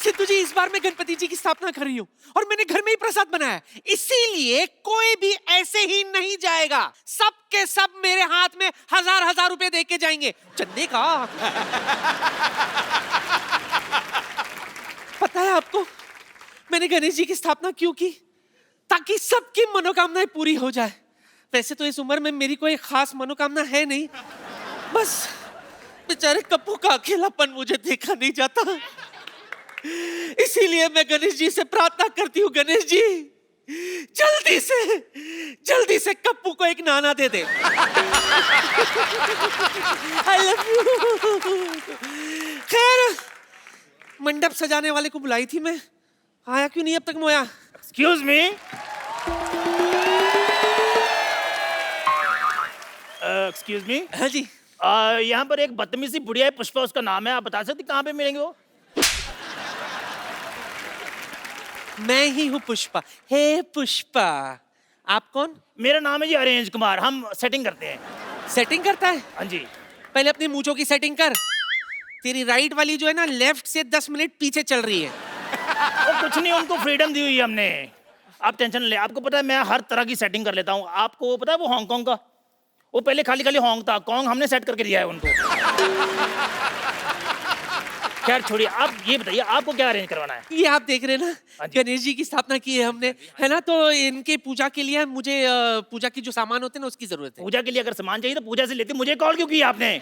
सिद्धू जी, इस बार मैं गणपति जी की स्थापना कर रही हूँ और मैंने घर में ही प्रसाद बनाया, इसीलिए कोई भी ऐसे ही नहीं जाएगा। सब के सब मेरे हाथ में 1000-1000 रुपए दे के जाएंगे चंदे का। पता है आपको मैंने गणेश जी की स्थापना क्यों की? ताकि सबकी मनोकामनाएं पूरी हो जाए। वैसे तो इस उम्र में मेरी कोई खास मनोकामना है नहीं, बस बेचारे कप्पू का अकेलापन मुझे देखा नहीं जाता, इसीलिए मैं गणेश जी से प्रार्थना करती हूँ, गणेश जी जल्दी से कप्पू को एक नाना दे दे। I love you। खैर मंडप सजाने वाले को बुलाई थी मैं, आया क्यों नहीं अब तक मोया? Excuse me, excuse me. हाँ जी। यहाँ पर एक बदतमीज सी बुढ़िया है, पुष्पा उसका नाम है, आप बता सकते कहाँ पे मिलेंगे वो? मैं ही हूँ पुष्पा। हे पुष्पा, आप कौन? मेरा नाम है जी अरेंज कुमार, हम सेटिंग करते हैं। सेटिंग करता है? हाँ जी। पहले अपनी मूंछों की सेटिंग कर। तेरी राइट वाली जो है ना, लेफ्ट से 10 मिनट पीछे चल रही है। वो कुछ नहीं, उनको फ्रीडम दी हुई है हमने, आप टेंशन ले। आपको पता है मैं हर तरह की सेटिंग कर लेता हूँ। आपको पता है वो हांगकांग का, वो पहले खाली होंग था, कॉन्ग हमने सेट करके दिया है उनको। खैर छोड़िए, आप ये बताइए आपको क्या अरेंज करवाना है? ये आप देख रहे हैं ना, हाँ जी। गणेश जी की स्थापना की है हमने, है ना, तो इनके पूजा के लिए मुझे पूजा की जो सामान होते हैं ना उसकी जरूरत है। पूजा के लिए अगर सामान चाहिए तो पूजा से लेते, मुझे कॉल क्यों किया आपने?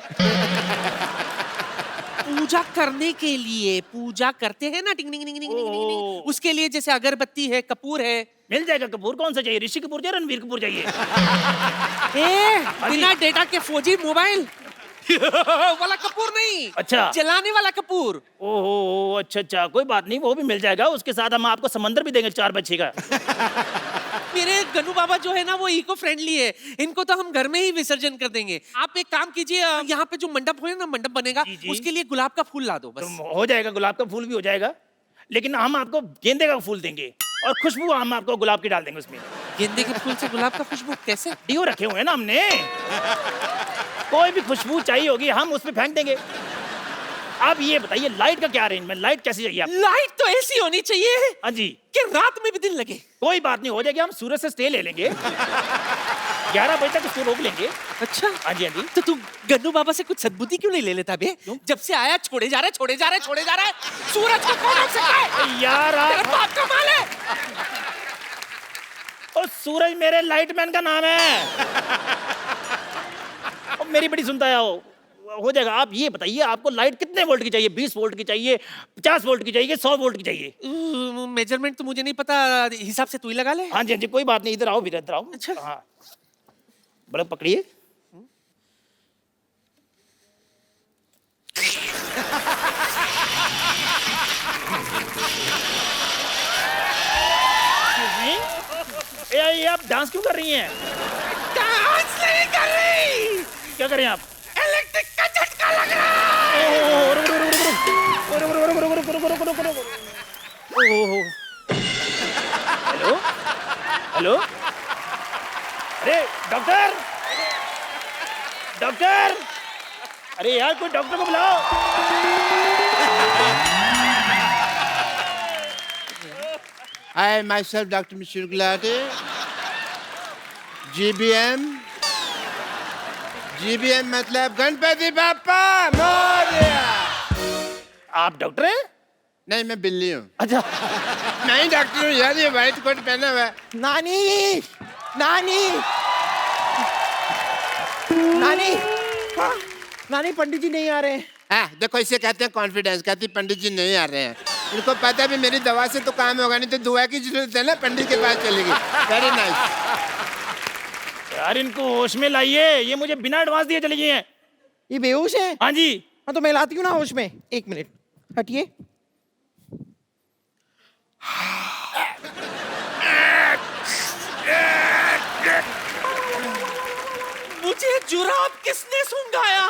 पूजा करने के लिए, पूजा करते हैं ना, टिंग टिंग टिंग टिंग टिंग टिंग, उसके लिए जैसे अगरबत्ती है, कपूर है। मिल जाएगा कपूर। कौन सा चाहिए, ऋषि कपूर चाहिए, रणवीर कपूर चाहिए? बिना डेटा के 4G मोबाइल वाला कपूर नहीं। अच्छा, जलाने वाला कपूर। ओहो अच्छा, कोई बात नहीं, वो भी मिल जाएगा। उसके साथ हम आपको समंदर भी देंगे 4 बच्चे का। मेरे गन्नू बाबा जो है ना वो इको फ्रेंडली है, इनको तो हम घर में ही विसर्जन कर देंगे। आप एक काम कीजिए, यहाँ पे जो मंडप हो ना, मंडप बनेगा, जी। उसके लिए गुलाब का फूल ला दो बस। तो हो जाएगा, गुलाब का फूल भी हो जाएगा, लेकिन हम आपको गेंदे का फूल देंगे और खुशबू हम आपको गुलाब की डाल देंगे उसमें। गेंदे के फूल से गुलाब का खुशबू कैसे? डियो रखे हुए हैं ना हमने, कोई भी खुशबू चाहिए होगी हम उस पे फेंक देंगे। आप ये बताइए लाइट का क्या अरेंजमेंट, लाइट कैसी चाहिए आपको? लाइट तो ऐसी होनी चाहिए हाँ जी, कि रात में भी दिन लगे। कोई बात नहीं, हो जाएगा। हम सूरज से स्टे ले लेंगे, 11 बजे तक उसको रोक लेंगे। अच्छा, हाँ जी हाँ जी। तो तू गन्नू बाबा से कुछ सद्बुद्धि क्यों नहीं ले लेता बे? जब से आया छोड़े जा रहा है। सूरज को कौन रोक सकता है? यार तेरा बाप का माल है। और सूरज मेरे लाइटमैन का नाम है। और मेरी बड़ी सुनता है वो। हो जाएगा। आप ये बताइए आपको लाइट कितने वोल्ट की चाहिए? 20 वोल्ट की चाहिए, 50 वोल्ट की चाहिए, 100 वोल्ट की चाहिए? मेजरमेंट तो मुझे नहीं पता, हिसाब से तू ही लगा ले। हाँ जी कोई बात नहीं, इधर आओ, इधर आओ। अच्छा। हाँ, बड़ा पकड़िए। ये आप डांस क्यों कर रही हैं? डांस नहीं कर रही। क्या कर रहे हैं आप? इलेक्ट्रिक का झटका लग रहा है। हेलो हेलो, अरे डॉक्टर, अरे यार कोई डॉक्टर को बुलाओ। I myself Dr. Mr. Gulati, GBM मतलब गणपति बाप्पा मोरया। आप डॉक्टर हैं? नहीं, मैं बिल्ली हूँ। अच्छा, नहीं डॉक्टर हूँ यार, ये व्हाइट कोट पहना हुआ है। नानी, नानी पंडित जी नहीं आ रहे हैं। हाँ, देखो इसे कहते हैं कॉन्फिडेंस। कहती पंडित जी नहीं आ रहे हैं, उनको पता भी मेरी दवा से तो काम होगा नहीं, तो दुआ की जरूरत है ना, पंडित के पास चलेगी। Very nice. यार इनको होश में लाइए, ये मुझे बिना एडवांस दिए चली गई हैं। ये बेहोश है? हाँ जी। हाँ तो मैं लाती हूँ ना होश में। 1 मिनट हटिए। मुझे जुराब किसने सुंघाया?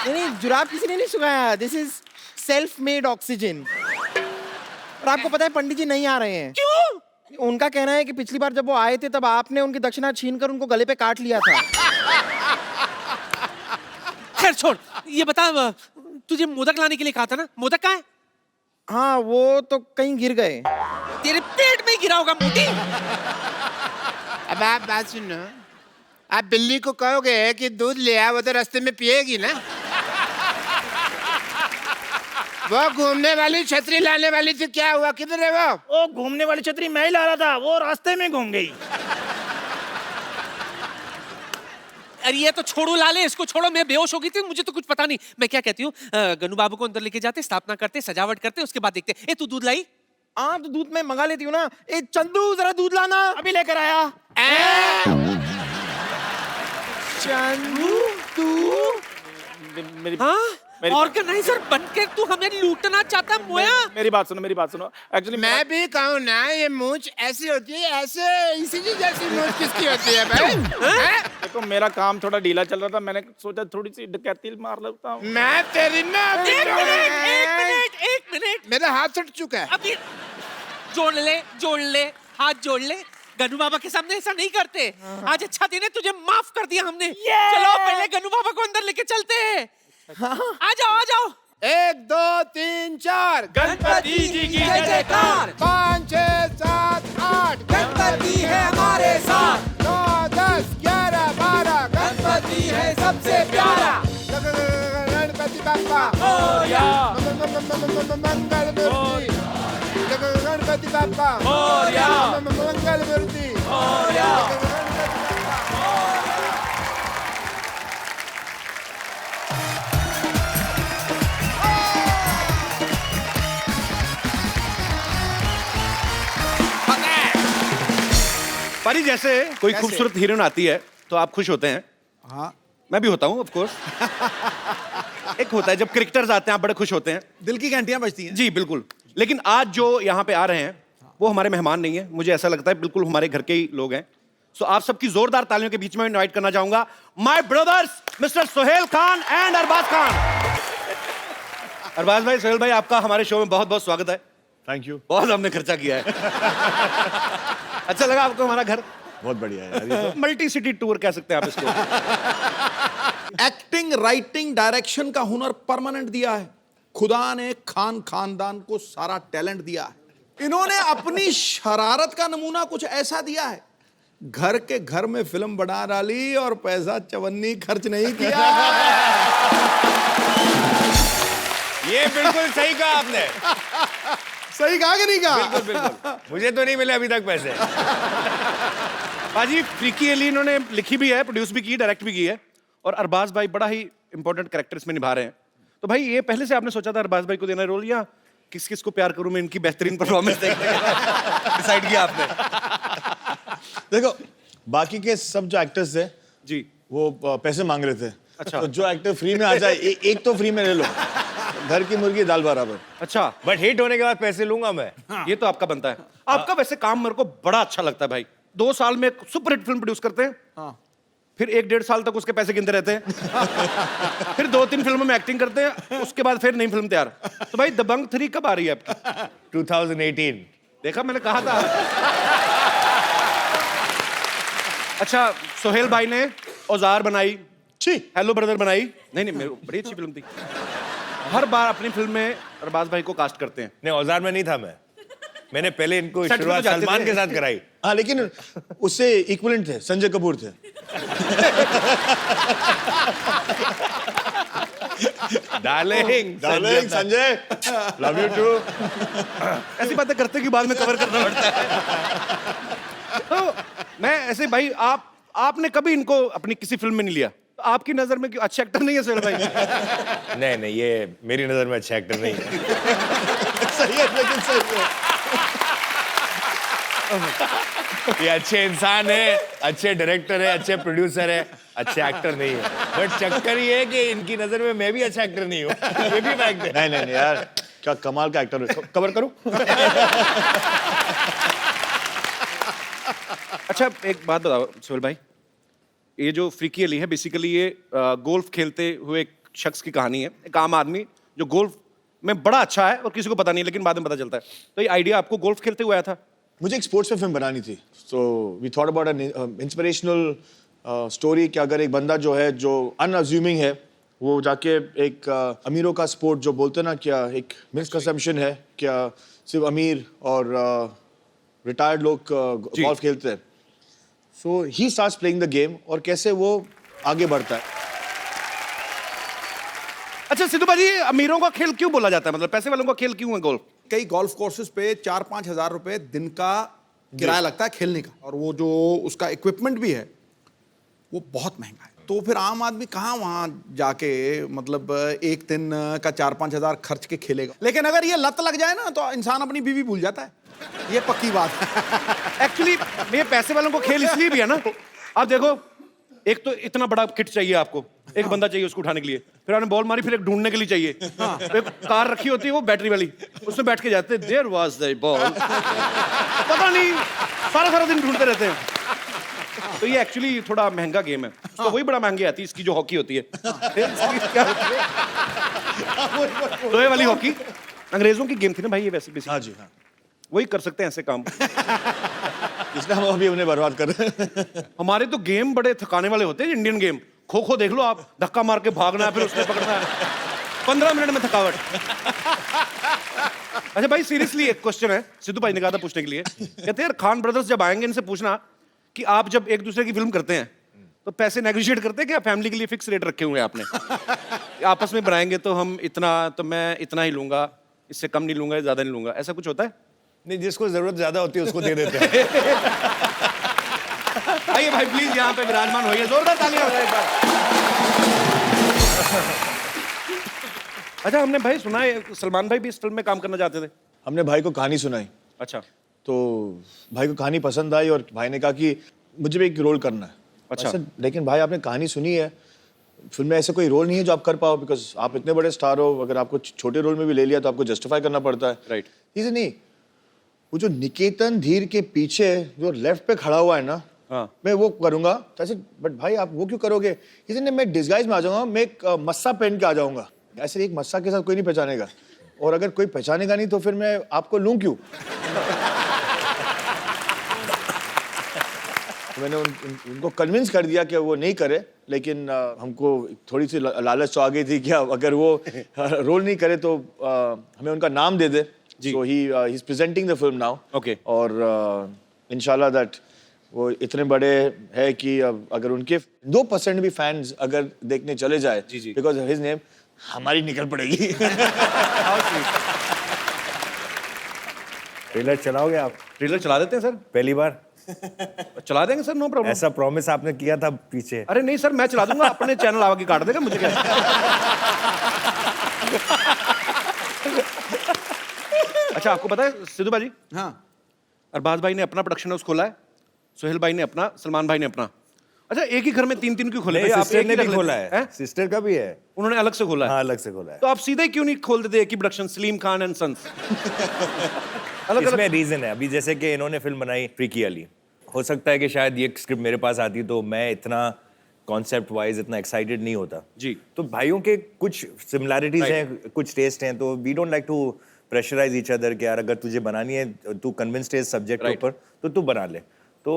नहीं, जुराब किसी ने नहीं सुखाया। This is self made oxygen. और आपको पता है पंडित जी नहीं आ रहे हैं। क्यों? उनका कहना है कि पिछली बार जब वो आए थे तब आपने उनकी दक्षिणा छीनकर उनको गले पे काट लिया था। खैर छोड़, ये बता, तुझे मोदक लाने के लिए कहा था ना, मोदक कहाँ है? हाँ वो तो कहीं गिर गए। तेरे पेट में गिरा होगा मोटी। अब आप बात सुनो, आप बिल्ली को कहोगे कि दूध ले आ, वो तो रास्ते में पिएगी ना। वो घूमने वाली छतरी लाने वाली थी, क्या हुआ, किधर है वो? वो घूमने वाली छतरी मैं ही ला रहा था, वो रास्ते में घूम गई। अरे ये तो छोड़ो लाले, इसको छोड़ो, मैं बेहोश हो गई थी, मुझे तो कुछ पता नहीं। मैं क्या कहती हूँ, गन्नू बाबू को अंदर लेके जाते, स्थापना करते, सजावट करते, उसके बाद देखते। ए तू दूध लाई? हाँ तो दूध मैं मंगा लेती हूँ ना। ए चंदू जरा दूध लाना। अभी लेकर आया। चंदू तू मेरी हाँ मेरी- ऑर्गेनाइजर बनकर तू हमें लूटना चाहता मोया? मेरी बात सुनो, मेरी बात सुनो। एक्चुअली मैं भी कहूँ ना, ये मूंछ ऐसी होती है, ऐसे इसी की जैसी मूंछ किसकी होती है भाई? हैं? देखो मेरा काम थोड़ा ढीला चल रहा था, मैंने सोचा थोड़ी सी डकैती मार लेता हूँ। मैं तेरी ना एक मिनट मेरा हाथ छूट चुका है। अभी जोड़ ले हाथ जोड़ ले। गन्नू बाबा के सामने ऐसा नहीं करते। आज अच्छा दिन है, तुझे माफ कर दिया हमने। चलो पहले गन्नू बाबा को अंदर लेके चलते हैं। आ जाओ 1 2 3 4 गणपति जी की जय जयकार। 5 6 7 8 गणपति है हमारे साथ। 9 10 11 12 गणपति है सबसे प्यारा। गणपति बाप्पा मोरया मंगल मूर्ति। गणपति बाप्पा मोरया मंगल मूर्ति। मोरया। पारी जैसे कोई खूबसूरत हीरोइन आती है तो आप खुश होते हैं। हाँ, मैं भी होता हूँ ऑफ कोर्स। एक होता है जब क्रिकेटर्स आते हैं आप बड़े खुश होते हैं। दिल की घंटियां बजती हैं। जी बिल्कुल। लेकिन आज जो यहाँ पे आ रहे हैं वो हमारे मेहमान नहीं है, मुझे ऐसा लगता है बिल्कुल हमारे घर के ही लोग हैं। सो आप सबकी जोरदार तालियों के बीच में इनवाइट करना चाहूंगा my brothers mister Sohail Khan and Arbaaz Khan. Arbaaz भाई, सोहेल भाई, आपका हमारे शो में बहुत बहुत स्वागत है। Thank you. बहुत हमने खर्चा किया है। अच्छा लगा आपको हमारा घर? बहुत बढ़िया है यार, ये मल्टी सिटी टूर कह सकते हैं आप इसको। तो एक्टिंग, राइटिंग, डायरेक्शन का हुनर परमानेंट दिया है। खुदा ने खान खानदान को सारा टैलेंट दिया है। इन्होंने अपनी शरारत का नमूना कुछ ऐसा दिया है, घर के घर में फिल्म बना डाली और पैसा चवन्नी खर्च नहीं किया। ये बिल्कुल सही कहा आपने। सही कहा कि नहीं कहा? बिल्कुल बिल्कुल, मुझे तो नहीं मिले अभी तक पैसे। बाजी फ्रीकी एली इन्होंने लिखी भी है, प्रोड्यूस भी की, डायरेक्ट भी की है, और अरबाज भाई बड़ा ही इंपॉर्टेंट कैरेक्टर इसमें निभा रहे हैं। तो भाई ये पहले से आपने सोचा था अरबाज भाई को देना रोल, या किस किस को प्यार करूं मैं इनकी बेहतरीन परफॉर्मेंस देखने डिसाइड किया आपने? देखो, बाकी के सब जो एक्टर्स थे जी वो पैसे मांग रहे थे। अच्छा। तो जो एक्टर फ्री में आ जाए, एक तो फ्री में ले लो। घर की मुर्गी दाल बराबर। अच्छा, बट हिट होने के बाद पैसे लूंगा मैं। ये तो आपका बनता है। आपका वैसे काम मेरे को बड़ा अच्छा लगता है भाई। 2 साल में सुपर हिट फिल्म प्रोड्यूस करते हैं, फिर 1-1.5 साल तक उसके पैसे गिनते रहते हैं, फिर 2-3 फिल्मों में एक्टिंग करते हैं, उसके बाद फिर नई फिल्म तैयार। तो भाई दबंग 3 कब आ रही है आपकी? 2018। देखा, मैंने कहा था। अच्छा, सोहेल भाई ने औजार बनाई, हेलो ब्रदर बनाई। नहीं मेरे बड़ी अच्छी फिल्म थी। हर बार अपनी फिल्म में अरबाज भाई को कास्ट करते हैं। नहीं, औजार में नहीं था मैंने पहले इनको सेट पे तो शुरुआत जाते सलमान थे। के साथ कराई। हाँ, लेकिन उससे इक्विवेलेंट थे, संजय कपूर थे। Darling Sanjay, love you too. ऐसी बातें करते कि बाद में कवर करना पड़ता है। तो मैं ऐसे भाई, आपने कभी इनको अपनी किसी फिल्म में नहीं लिया? तो आपकी नजर में क्यों अच्छे एक्टर नहीं है सोहेल भाई? नहीं, ये मेरी नजर में अच्छा एक्टर नहीं है। सही है, लेकिन सही है। ये अच्छे इंसान है, अच्छे डायरेक्टर है, अच्छे प्रोड्यूसर है, अच्छे एक्टर नहीं है। बट चक्कर ये है कि इनकी नजर में मैं भी अच्छा एक्टर नहीं हूँ। ये भी फैक्ट है। नहीं यार, क्या कमाल का एक्टर है। कवर करूं? अच्छा एक बात बताओ सोहेल भाई, ये जो फ्रीकी अली है बेसिकली ये गोल्फ खेलते हुए एक शख्स की कहानी है। एक आम आदमी जो गोल्फ में बड़ा अच्छा है और किसी को पता नहीं, लेकिन बाद में पता चलता है। तो ये आइडिया आपको गोल्फ खेलते हुए आया था? मुझे एक स्पोर्ट्स में फिल्म बनानी थी, so we thought about an inspirational story कि अगर एक बंदा जो है, जो अनअज्यूमिंग है, वो जाके एक अमीरों का स्पोर्ट जो बोलते हैं ना, क्या एक मिसकंसेप्शन है, क्या सिर्फ अमीर और रिटायर्ड लोग गोल्फ खेलते हैं. So he starts playing the game और कैसे वो आगे बढ़ता है. अच्छा सिद्धू भाजी, अमीरों का खेल क्यों बोला जाता है? मतलब पैसे वालों का खेल क्यों है गोल्फ? कई गोल्फ कोर्सेज पे 4-5 हजार रुपए दिन का किराया लगता है खेलने का, और वो जो उसका इक्विपमेंट भी है वो बहुत महंगा है. तो फिर आम आदमी कहाँ वहाँ जाके मतलब एक दिन का 4-5 हजार खर्च के खेलेगा. लेकिन अगर ये लत लग जाए ना तो इंसान अपनी बीवी भूल जाता है. ये पक्की बात है. एक्चुअली ये पैसे वालों को खेल इसलिए भी है ना, आप देखो, एक तो इतना बड़ा किट चाहिए आपको, एक बंदा चाहिए उसको उठाने के लिए, फिर आपने बॉल मारी, फिर एक ढूंढने के लिए चाहिए, फिर एक कार रखी होती है वो बैटरी वाली, उसमें बैठ के जाते हैं, देयर वाज द बॉल, पता नहीं सारा दिन ढूंढते रहते हैं. तो ये एक्चुअली थोड़ा महंगा गेम है. तो वही बड़ा महंगी आती है इसकी जो हॉकी होती है. क्या होती है? तो ये वाली हॉकी अंग्रेजों की गेम थी ना भाई, ये वैसे भी. हाँ जी, हाँ. वही कर सकते हैं ऐसे काम. इसलिए हम अभी उन्हें बर्बाद कर रहे हैं. हमारे तो गेम बड़े थकाने वाले होते हैं. इंडियन गेम खो खो देख लो आप, धक्का मार के भागना है, फिर उसने पकड़ना है, 15 मिनट में थकावट. अच्छा भाई सीरियसली एक क्वेश्चन है, सिद्धू भाई ने कहा था पूछने के लिए. कहते हैं यार खान ब्रदर्स जब आएंगे इनसे पूछना कि आप जब एक दूसरे की फिल्म करते हैं तो पैसे नेगोशिएट करते हैं क्या? फैमिली के लिए फिक्स रेट रखे हुए हैं आपने? आपस में बनाएंगे तो हम इतना, तो मैं इतना ही लूंगा, इससे कम नहीं लूंगा, ज्यादा नहीं लूंगा, ऐसा कुछ होता है? नहीं, जिसको जरूरत ज्यादा होती है उसको दे देते हैं. आइए भाई प्लीज यहाँ पे विराजमान होइए, जोरदार तालियां हो जाए एक बार. अच्छा हमने भाई सुना है सलमान भाई भी इस फिल्म में काम करना चाहते थे. हमने भाई को कहानी सुनाई, अच्छा. तो भाई को कहानी पसंद आई और भाई ने कहा कि मुझे भी एक रोल करना है. अच्छा. लेकिन भाई आपने कहानी सुनी है, फिल्म में ऐसे कोई रोल नहीं है जो आप कर पाओ, बिकॉज आप इतने बड़े स्टार हो, अगर आपको छोटे रोल में भी ले लिया तो आपको जस्टिफाई करना पड़ता है. राइट. इसे नहीं, वो जो निकेतन धीर के पीछे जो लेफ्ट पे खड़ा हुआ है ना, हाँ. मैं वो करूंगा. तो ऐसे, बट भाई आप वो क्यों करोगे? इसे नहीं, मैं डिस्गाइज में आ जाऊंगा, मैं एक मस्सा पहन के आ जाऊंगा. ऐसे एक मस्सा के साथ कोई नहीं पहचानेगा, और अगर कोई पहचानेगा नहीं तो फिर मैं आपको लूं क्यों? तो मैंने उनको कन्विंस कर दिया कि वो नहीं करे, लेकिन हमको थोड़ी सी लालच तो आ गई थी कि अगर वो रोल नहीं करे तो हमें उनका नाम दे दे. So he is presenting the film now. Okay. और इंशाल्लाह दैट वो इतने बड़े है कि अगर उनके 2% भी फैंस अगर देखने चले जाए, बिकॉज हिज नेम, हमारी निकल पड़ेगी. ट्रेलर चलाओगे आप? ट्रेलर चला देते हैं सर. पहली बार चला देंगे सर, नो प्रॉब्लम. ऐसा प्रॉमिस आपने किया था पीछे. अरे नहीं सर, मैं चला दूंगा, अपने चैनल आगे काट देगा, मुझे क्या. अच्छा आपको पता है सिद्धू भाई, हाँ, अरबाज भाई ने अपना प्रोडक्शन हाउस खोला है, सोहेल भाई ने अपना, सलमान भाई ने अपना. अच्छा एक ही घर में 3-3 क्यों खोले? आप सिस्टर एक ने ही भी रख लेते खोला हैं? है, सिस्टर का भी है. उन्होंने अलग से खोला है. हाँ, अलग से खोला है. तो आप सीधे क्यों नहीं खोल देते एक ही production, Salim Khan and sons? अलग इसमें अलग. रीजन है. अभी जैसे कि इन्होंने फिल्म बनाई फ्रीकी अली, हो सकता है कि शायद ये स्क्रिप्ट मेरे पास आती तो मैं इतना कॉन्सेप्ट वाइज इतना एक्साइटेड नहीं होता जी. तो भाइयों के कुछ सिमिलैरिटीज हैं, कुछ टेस्ट हैं, तो we don't like to pressurise each other कि यार अगर तुझे बनानी है, तू कन्विंस्ड है इस सब्जेक्ट के ऊपर तो तू बना ले. तो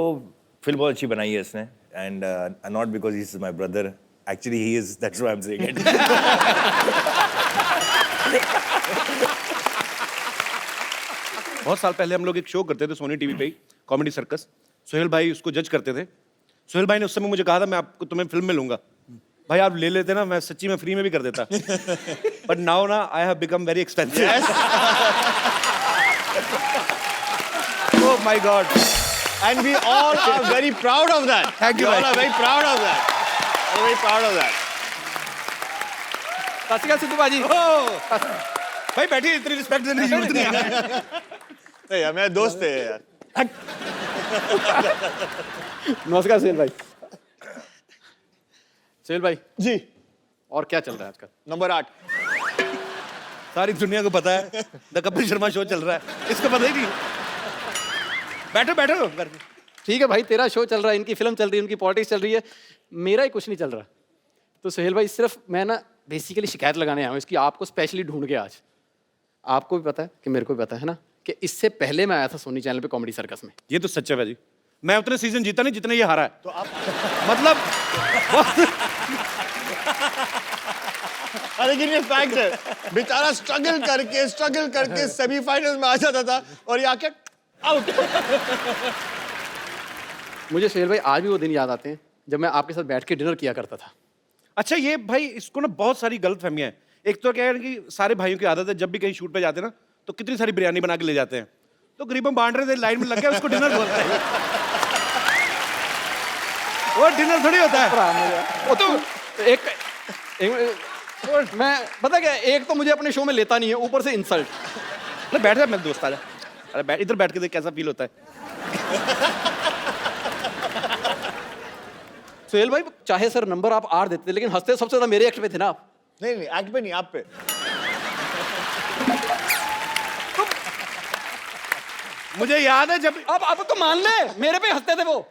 फिल्म बहुत अच्छी बनाई है इसने, and not because he is my brother, actually he is, that's why I am saying it. बहुत साल पहले हम लोग एक शो करते थे सोनी टीवी पे, कॉमेडी सर्कस. सोहेल भाई उसको जज करते थे. सोहेल भाई ने उस समय मुझे कहा था मैं आपको तुम्हें फिल्म में लूंगा. भाई आप ले लेते ना, मैं सच्ची में फ्री में भी कर देता. बट नाउ ना I have become very expensive. Oh my God. And we all are very proud of that. Thank you, We all bhai. are very proud of that. We're very proud of that. सच्ची सिद्धू भाजी. भाई बैठिए, इतनी respect देने की जरूरत नहीं है. नहीं यार, मेरे दोस्त है यार. नमस्कार सुहेल भाई. सुहेल भाई जी. और क्या चल रहा है आजकल? नंबर 8. सारी दुनिया को पता है द कपिल शर्मा शो चल रहा है, इसको पता ही नहीं. बैठो बैठो. ठीक है भाई, तेरा शो चल रहा है, इनकी फिल्म चल रही है, उनकी पॉलिटिक्स चल रही है, मेरा ही कुछ नहीं चल रहा. तो सुहेल भाई सिर्फ मैं ना बेसिकली शिकायत लगाने आया हूँ इसकी, आपको स्पेशली ढूंढ के आज. आपको भी पता है कि मेरे को भी पता है ना कि इससे पहले मैं आया था सोनी चैनल पे कॉमेडी सर्कस में. ये तो सच है भाजी. मैं उतने सीजन जीता नहीं जितने ये हारा है. तो आप मतलब लेकिन ये फैक्ट है, बेचारा स्ट्रगल करके सेमीफाइनल में आ जाता था और ये आके आउट। मुझे सोहेल भाई आज भी वो दिन याद आते हैं जब मैं आपके साथ बैठ के डिनर किया करता था। अच्छा ये भाई इसको ना बहुत सारी गलत फहमियां हैं। एक तो क्या है कि सारे भाइयों की आदत है जब भी कहीं शूट पे जाते हैं ना तो कितनी सारी बिरयानी बना के ले जाते हैं, तो गरीबन बांट रहे थे लाइन में लग गया उसको डिनर बोलते हैं। वो डिनर थोड़ी होता है। वो तो एक मैं पता क्या, एक तो मुझे अपने शो में लेता नहीं है, ऊपर से इंसल्ट। अरे बैठ जा मेरे दोस्त, आ जा। अरे बैठ, इधर बैठ के देख कैसा फील होता है। सोहेल भाई चाहे सर नंबर आप 8 देते थे, लेकिन हंसते सबसे ज्यादा मेरे एक्ट पे थे ना आप। नहीं एक्ट पे नहीं, आप पे। मुझे याद है जब अब तो मान ले, मेरे पे हंसते थे वो।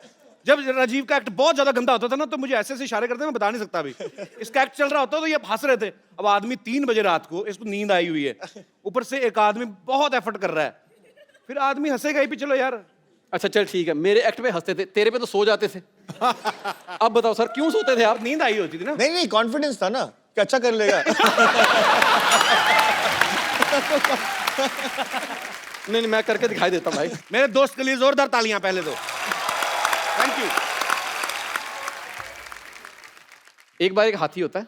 जब राजीव का एक्ट बहुत ज्यादा गंदा होता था ना तो मुझे ऐसे ऐसे इशारे करते मैं बता नहीं सकता अभी। इसका एक्ट चल रहा होता तो ये हंस रहे थे। अब आदमी 3 बजे रात को, इसको नींद आई हुई है, ऊपर से एक आदमी बहुत एफर्ट कर रहा है, फिर आदमी हंसेगा ही भी। चलो यार अच्छा चल ठीक है, मेरे एक्ट पे हंसते थे, तेरे पे तो सो जाते थे। अब बताओ सर क्यों सोते थे आप? नींद आई होती थी ना। नहीं कॉन्फिडेंस था ना कि अच्छा कर लेगा। नहीं मैं करके दिखाई देता भाई। मेरे दोस्त के लिए जोरदार तालियां पहले तो। Thank you. एक बार एक हाथी होता है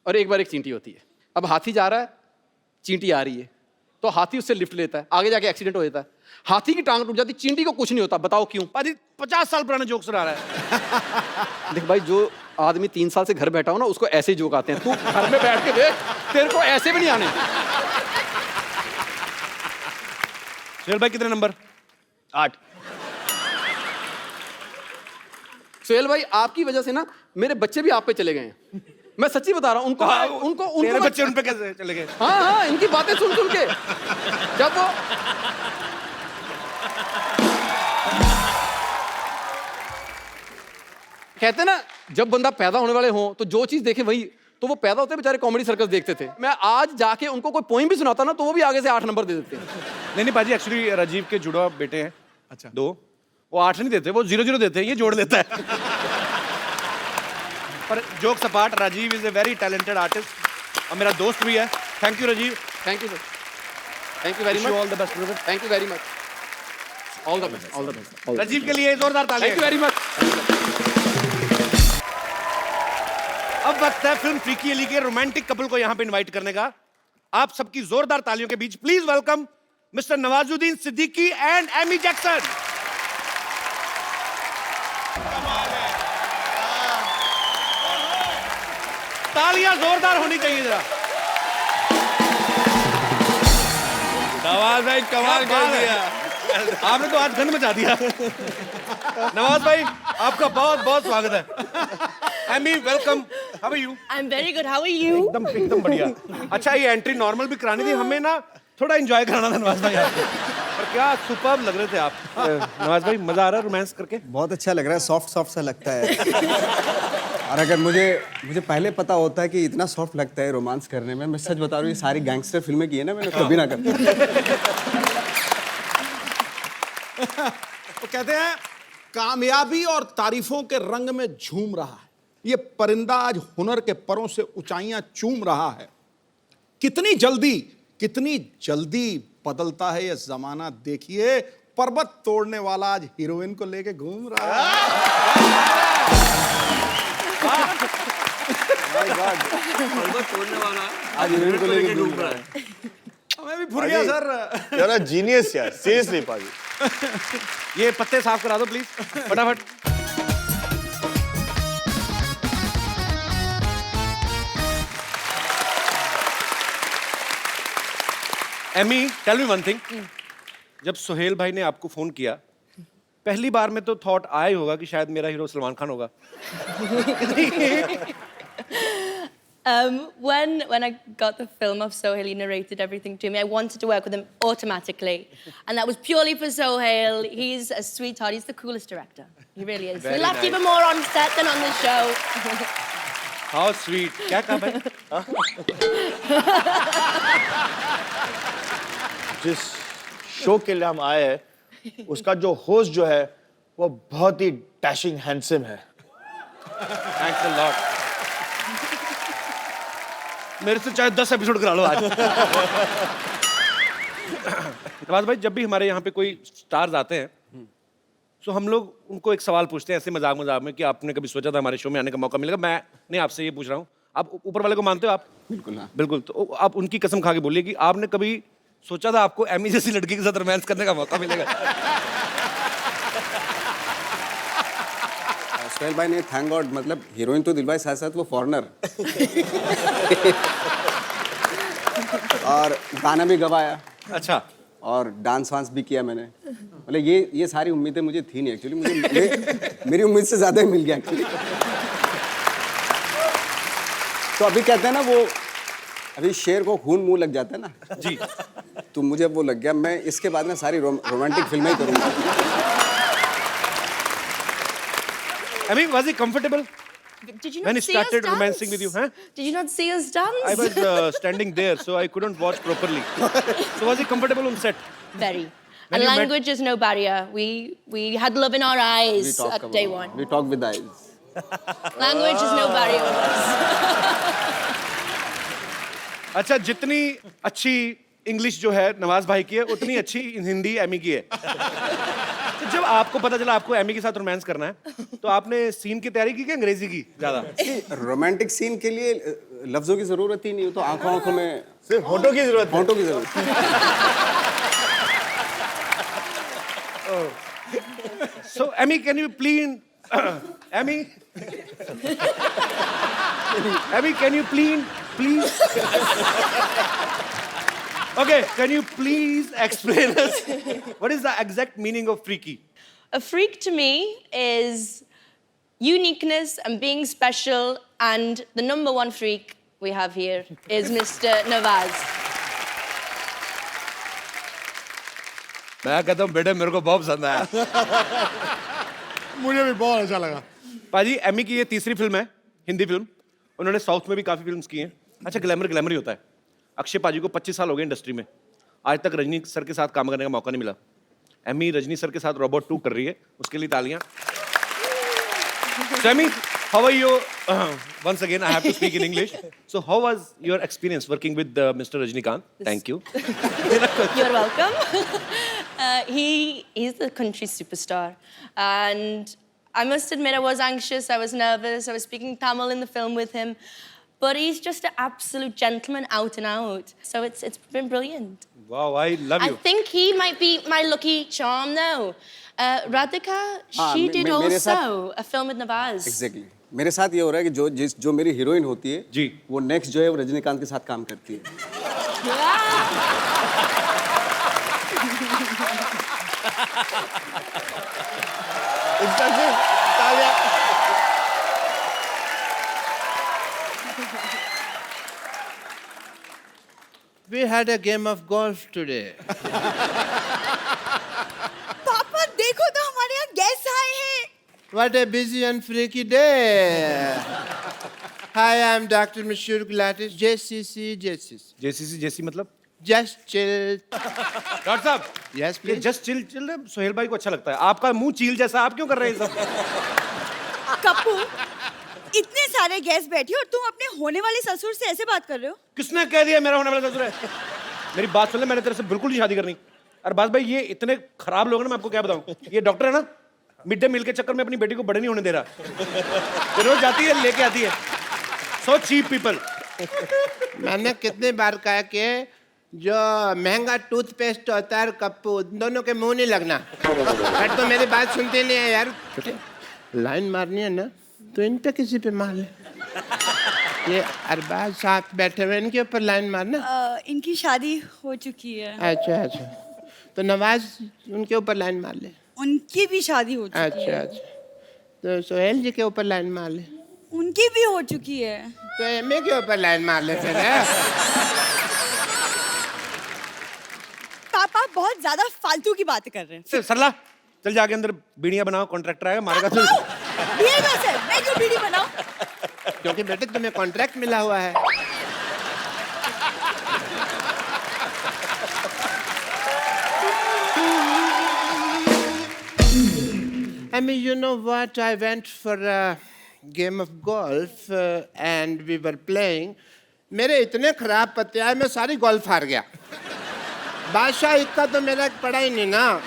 और एक बार एक चींटी होती है। अब हाथी जा रहा है, चींटी आ रही है, तो हाथी उससे लिफ्ट लेता है, आगे जाके एक्सीडेंट हो जाता है, हाथी की टांग टूट जाती, चींटी को कुछ नहीं होता। बताओ क्यों? 50 साल पुराने जोक सुना रहा है। देख भाई, जो आदमी 3 साल से घर बैठा हो ना, उसको ऐसे ही जोक आते हैं। तू घर में बैठ के देख, तेरे को ऐसे भी नहीं आने। सोहेल भाई कितने नंबर? 8। सोहेल भाई आपकी वजह से ना मेरे बच्चे भी आप पे चले गए हैं। मैं सच्ची बता रहा हूँ। उनको तेरे बच्चे उन पे कैसे चले गए? हाँ इनकी बातें सुन सुन के। जब वो कहते ना, जब बंदा पैदा होने वाले हो तो जो चीज देखे वही, तो वो पैदा होते बेचारे कॉमेडी सर्कस देखते थे। मैं आज जाके उनको कोई पोइम भी सुनाता ना तो वो भी आगे से 8 नंबर दे देते हैं। नहीं बाजी, एक्चुअली राजीव के जुड़वा बेटे हैं। अच्छा 2, वो 8 नहीं देते, वो 0-0 देते हैं, ये जोड़ देता है। पर jokes apart, Rajiv is a very talented artist और मेरा दोस्त भी है। Thank you Rajiv. Thank you sir, thank you very much. All the best brother. Thank you very much. All the best, all the best. Rajiv के लिए जोरदार तालियां। Thank you very much. अब वक्त है फिल्म फीकी अली के रोमांटिक कपल को यहाँ पे इनवाइट करने का। आप सबकी जोरदार तालियों के बीच please welcome mister Nawazuddin Siddiqui and Amy Jackson. तालियां जोरदार होनी चाहिए जरा। नवाज भाई कमाल कर दिया। आपने तो आज गंद मचा दिया। नवाज भाई आपका बहुत बहुत स्वागत है। Amy welcome. How are you? I'm very good. How are you? एकदम बढ़िया। अच्छा ये एंट्री नॉर्मल भी करानी थी, हमें ना थोड़ा एंजॉय कराना था नवाज भाई आपको। पर क्या सुपर्ब लग रहे थे आप। नवाज भाई मजा आ रहा है रोमांस करके? बहुत अच्छा लग रहा है, सॉफ्ट सॉफ्ट सा लगता है। और अगर मुझे पहले पता होता है कि इतना सॉफ्ट लगता है रोमांस करने में, मैं सच बता रहा हूँ, ये सारी गैंगस्टर फिल्में की है ना मैंने, कभी ना करता। तो कहते हैं कामयाबी और तारीफों के रंग में झूम रहा है ये परिंदा, आज हुनर के परों से ऊंचाइयां चूम रहा है। कितनी जल्दी बदलता है ये जमाना, देखिए पर्वत तोड़ने वाला आज हीरोइन को लेके घूम रहा है। पर्वत तोड़ने वाला आज हीरोइन को लेके घूम रहा है। मैं भी भूल गया सर। यार जीनियस यार, सीरियसली पाजी। ये पत्ते साफ करा दो प्लीज फटाफट। Amy tell me one thing, जब सोहेल भाई ने आपको फोन किया पहली बार में तो थॉट आया ही होगा कि शायद मेरा हीरो सलमान खान होगा। When I got the film of Sohail, he narrated everything to me. I wanted to work with him automatically, and that was purely for Sohail. He's a sweetheart. He's the coolest director. He really is. We laughed even more on set than on the show. How sweet. क्या कहा भाई? जिस show के लिए हम आए हैं उसका जो होस्ट जो है वो बहुत ही डैशिंग हैंडसम है। Thanks a lot. मेरे से चाहे 10 एपिसोड करा लो आज। नवाज भाई, जब भी हमारे यहाँ पे कोई स्टार्स आते हैं तो हम लोग उनको एक सवाल पूछते हैं ऐसे मजाक मजाक में कि आपने कभी सोचा था हमारे शो में आने का मौका मिलेगा? मैं नहीं, आपसे ये पूछ रहा हूँ, आप ऊपर वाले को मानते हो आप? बिल्कुल हाँ। बिल्कुल। तो आप उनकी कसम खा के बोलिए कि आपने कभी सोचा था आपको एमी जैसी लड़की के साथ रोमांस करने का मौका मिलेगा? सोहेल भाई ने थैंक गॉड, मतलब हीरोइन तो दिलवाई, साथ साथ वो फॉरेनर और गाना भी गवाया। अच्छा। और डांस वांस भी किया मैंने। मतलब ये सारी उम्मीदें मुझे थी नहीं एक्चुअली, मुझे मेरी उम्मीद से ज़्यादा ही मिल गया एक्चुअली। तो अभी कहते हैं ना वो, अभी शेर को खून मुंह लग जाता है ना जी, तो मुझे वो लग गया। मैं इसके बाद ना सारी रोमांटिक फिल्में ही करूँगा। I mean, was he comfortable Did you not when he see us started dance? romancing with you? Huh? Did you not see us dance? I was standing there, so I couldn't watch properly. So was he comfortable on set? Very. When And you met- language is no barrier. We had love in our eyes at day one. We talk with eyes. Language is no barrier with us. अच्छा, जितनी अच्छी English जो है नवाज भाई की है, उतनी अच्छी हिंदी एमी की है। तो जब आपको पता चला आपको एमी के साथ रोमांस करना है, तो आपने सीन की तैयारी की कि अंग्रेजी की ज्यादा? रोमांटिक सीन के लिए लफ्जों की जरूरत ही नहीं, तो आंखों आंखों में सिर्फ होठों की जरूरत है। होठों की जरूरत है। So Emmy, can you please, Emmy, Emmy, can you please, okay, can you please explain us what is the exact meaning of freaky? A freak to me is uniqueness and being special, and the number one freak we have here is Mr. Nawaz. मैं कहता हूँ बेटे मेरे को बहुत पसंद आया। मुझे भी बहुत अच्छा लगा। पाजी, एमी की ये तीसरी फिल्म है, हिंदी फिल्म। उन्होंने साउथ में भी काफी फिल्म्स की हैं। अच्छा, ग्लैमर ही होता है। अक्षय पाजी को 25 साल हो गए इंडस्ट्री में, आज तक रजनी सर के साथ काम करने का मौका नहीं मिला। एमी रजनी सर के साथ रोबोट 2 कर रही है, उसके लिए तालियां। So, Emmy, how are you? Once again, I have to speak in English. So, how was your experience working with Mr. Rajnikant? Thank you. You're welcome. He's the country superstar, and I must admit I was anxious, I was nervous, I was speaking Tamil in the film with him, but he's just an absolute gentleman out and out. So it's been brilliant. Wow, I love you. I think he might be my lucky charm though. Radhika, she did मेरे also साथ- a film with Nawaz. Exactly. मेरे साथ ये हो रहा है कि जो मेरी हीरोइन होती है जी, वो नेक्स्ट जो है वो रजनीकांत के साथ काम करती है। इसका सिर्फ तालियां। We had a game of golf today. पापा देखो तो हमारे यहाँ गेस्ट आए हैं। What a busy and freaky day. Hi, I'm Dr. Mashur Gulatis, JCC. JCC जैसी मतलब? Just chill. डॉक्टर साहब, Yes, ये please. जस्ट चिल सोहेल भाई को अच्छा लगता है। आपका मुंह चील जैसा, आप क्यों कर रहे हैं ये सब? कप्पू, इतने सारे गेस्ट बैठे और तुम अपने होने वाले ससुर से ऐसे बात कर रहे हो? किसने कह दिया मेरा होने वाला ससुर है? मेरी बात सुन ले, मैंने तेरे से बिल्कुल नहीं शादी करनी। और बात भाई, ये इतने खराब लोग हैं ना, मैं आपको क्या बताऊं। ये डॉक्टर है ना, मिड डे मील के चक्कर में अपनी बेटी को बड़े नहीं होने दे रहा। वो रोज जाती है, लेके आती है। So cheap people. मैंने कितने बार कहा कि जो महंगा टूथपेस्ट होता है कप्पू, दोनों के मुंह नहीं लगना। बट तो मेरी बात सुनते नहीं है यार। लाइन मारनी है ना तो इन पे किसी पे मार ले। ये अरबाज साथ बैठे हुए, इनके ऊपर लाइन मारना। इनकी शादी हो चुकी है। अच्छा अच्छा, तो नवाज उनके ऊपर लाइन मार ले। उनकी भी शादी हो चुकी अच्छा है। अच्छा, तो सोहेल जी के ऊपर लाइन मार ले। उनकी भी हो चुकी है। तो एमए के ऊपर लाइन मार ले फिर। पापा बहुत ज्यादा फालतू की बातें कर रहे हैं। सरला, चल जाके अंदर बीड़ियां बनाओ, कॉन्ट्रैक्टर आएगा मारेगा तुझे। ये बस है, मैं क्यों बीड़ी बनाऊं? क्योंकि बेटे तुम्हें कॉन्ट्रैक्ट मिला हुआ है। I mean, you know what? I went for a game of golf and we were playing. मेरे इतने खराब पत्ते आए, मैं सारी गोल्फ हार गया। बादशाह इतना तो मेरा पड़ा ही नहीं ना,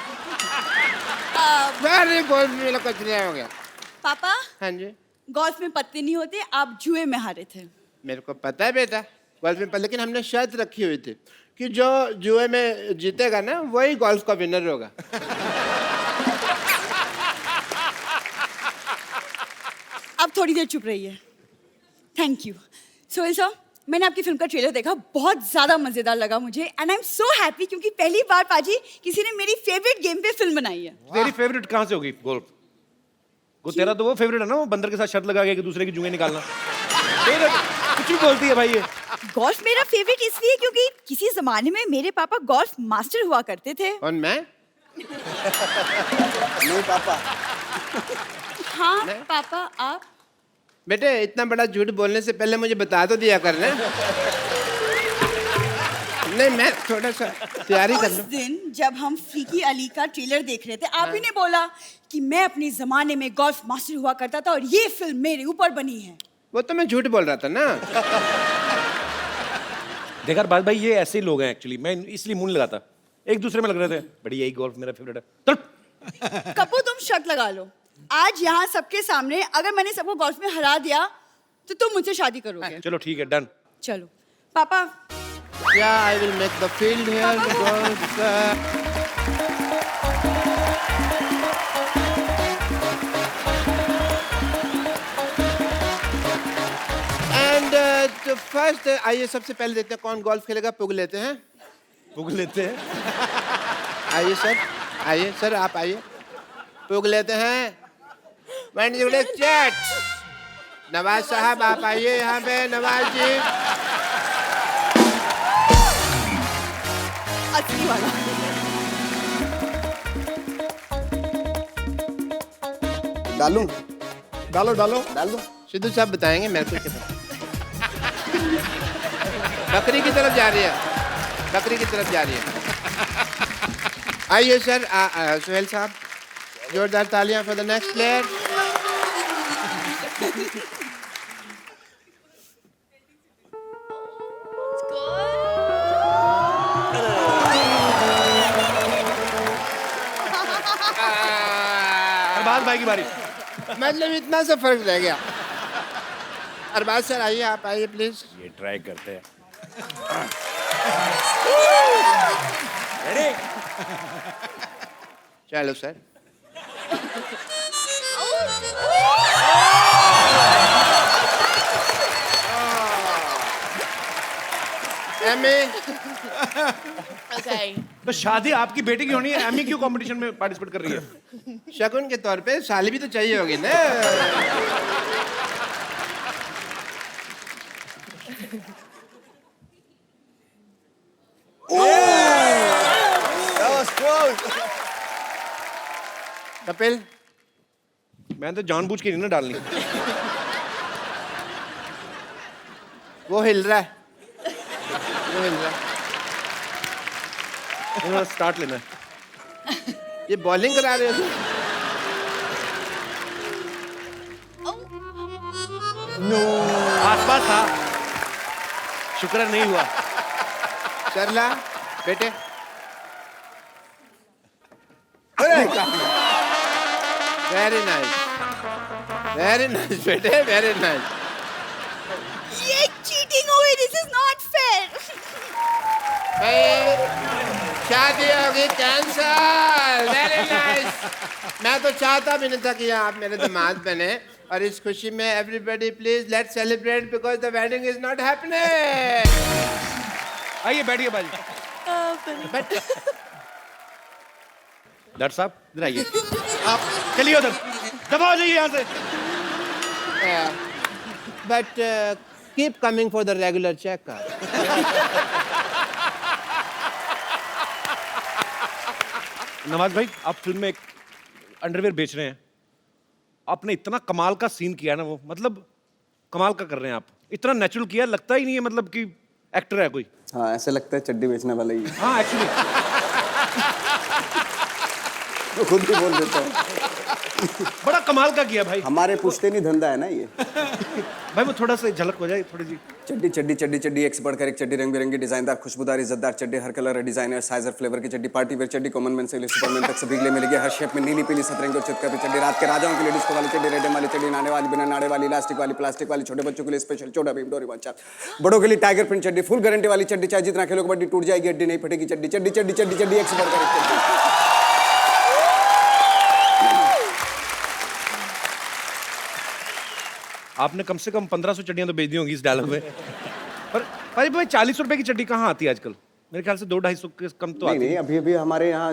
सारी गोल्फ मेरा कचरा हो गया। पापा, हाँ जी, गोल्फ में पत्ते नहीं होते, आप जुए में हारे थे। मेरे को पता है बेटा, गोल्फ में, लेकिन हमने शर्त रखी हुई थी कि जो जुए में जीतेगा ना वही गोल्फ का विनर होगा। अब थोड़ी देर चुप रहिए। Thank you. सोहेल साहब, मैंने आपकी फिल्म का ट्रेलर देखा, बहुत ज्यादा मजेदार लगा मुझे, and I am so happy क्योंकि पहली बार पाजी किसी ने मेरी फेवरेट गेम पे फिल्म बनाई है। तेरी फेवरेट कहाँ से होगी गोल्फ? वो तेरा तो वो फेवरेट है ना, वो बंदर के साथ शर्त लगा के कि दूसरे की जुएं निकालना। कुछ भी बोलती है भाई ये। गोल्फ मेरा फेवरेट इसलिए क्योंकि किसी जमाने में मेरे पापा गोल्फ मास्टर हुआ करते थे। और मैं? नहीं पापा। हाँ पापा, आप? बेटे इतना बड़ा झूठ बोलने से पहले मुझे बता तो दिया करना। नहीं, मैं थोड़ा सा तैयारी कर उस लूं। दिन जब हम फीकी अली का ट्रेलर देख रहे थे, आप ही ने बोला कि मैं अपने जमाने में गोल्फ मास्टर हुआ करता था और ये फिल्म मेरे ऊपर बनी है। वो तो मैं झूठ बोल रहा था ना। देखा बात भाई, ये ऐसे ही लोग हैं एक्चुअली, मैं इसलिए मुंह नहीं लगाता। एक दूसरे में लग रहे थे बड़ी, यही गोल्फ मेरा फेवरेट है। चल कपूर, तुम शर्त लगा लो, आज यहाँ सबके सामने अगर मैंने सबको गोल्फ में हरा दिया तो तुम मुझसे शादी करोगे। चलो ठीक है, डन। चलो पापा। क्या I will make the field here golf. And first आइए, सबसे पहले देखते हैं कौन गोल्फ खेलेगा। पुग लेते हैं, पुग लेते हैं। आइए सर, आइए सर, आप आइए, पुग लेते हैं। चैट नवाज साहब आप आइए यहाँ पे। नवाज जी, असली वाला। डालूं? डालो डालो डाल दो। सिद्धू साहब बताएंगे मेरे को क्या। बकरी की तरफ जा रही है, बकरी की तरफ जा रही है। आइए सर, सुहेल साहब, जोरदार तालियां for the next player. Arbaaz भाई की बारी। मतलब इतना सा फर्क रह गया। अरबाज सर आइए, आप आइए प्लीज। ये ट्राई करते हैं। चलो सर। Amy, Okay. तो शादी आपकी बेटी की होनी है, एमी क्यों कंपटीशन में पार्टिसिपेट कर रही है? शगुन के तौर पे साली भी तो चाहिए होगी ना। That was close. कपिल, मैं तो जानबूझ के नहीं ना डालनी। वो हिल रहा है, वो हिल रहा है। स्टार्ट लेना है। ये बॉलिंग करा रहे हो? आसपास था, शुक्र नहीं हुआ। सरला बेटे, वेरी नाइस, वेरी नाइस बेटे, वेरी नाइस। ये चीटिंग हुई, दिस इज नॉट फेयर। शादी होगी कैंसल। Very nice. मैं तो चाहता भी नहीं था कि आप मेरे दामाद बने, और इस खुशी में everybody please let's celebrate because the wedding is not happening. आइए बैठिए बाजी। डॉक्टर साहब इधर आइए। आप चलिए उधर, दबाओ जाइए यहाँ से। But keep coming for the regular checkup. Nawaz भाई, आप फिल्म में एक अंडरवेयर बेच रहे हैं, आपने इतना कमाल का सीन किया ना, वो मतलब कमाल का कर रहे हैं आप, इतना नेचुरल किया, लगता ही नहीं है मतलब कि एक्टर है कोई। हाँ, ऐसे लगता है चड्डी बेचने वाला ही है। हाँ एक्चुअली मैं खुद भी बोल देता हूँ। बड़ा कमाल का किया भाई। हमारे पूछते नहीं धंधा है ना ये। भाई वो थोड़ा सा झलक हो जाए थोड़ी सी। चड्डी चड्डी चड्डी चड्डी, एक से बढ़कर एक चड्डी, रंग बिरंगी, डिजाइनदार, खुशबूदार, इज्जतदार चड्डी, हर कलर, डिजाइनर, साइज और फ्लेवर की चड्डी, पार्टी वेयर चड्डी, कॉमन मैन से सुपरमैन तक सभी के लिए मिलेगी हर शेप में, नीली पीली सतरंगी और चितकबरी चड्डी, रात के राजाओं के लिए डिस्को वाली चड्डी, रेडम वाली चड्डी, नाने वाली, बिना नाड़े वाली, इलास्टिक वाली, प्लास्टिक वाली, छोटे बच्चों के लिए स्पेशल छोटा भीम डोरेमोन चाप, बड़ों के लिए टाइगर प्रिंट चड्डी, फुल गारंटी वाली चड्डी, चाहे जितना खेलो कबड्डी टूट जाएगी हड्डी नहीं फटेगी चड्डी, चड्डी चड्डी चड्डी चड्डी, एक से बढ़कर एक चड्डी। आपने कम से कम 1500 चड्डियां तो बेच दी होंगी इस डायलॉग में। पर भाई 40 रुपए की चड्डी कहाँ आती है आजकल? मेरे ख्याल से 200-250 के कम तो आती नहीं, अभी अभी हमारे यहाँ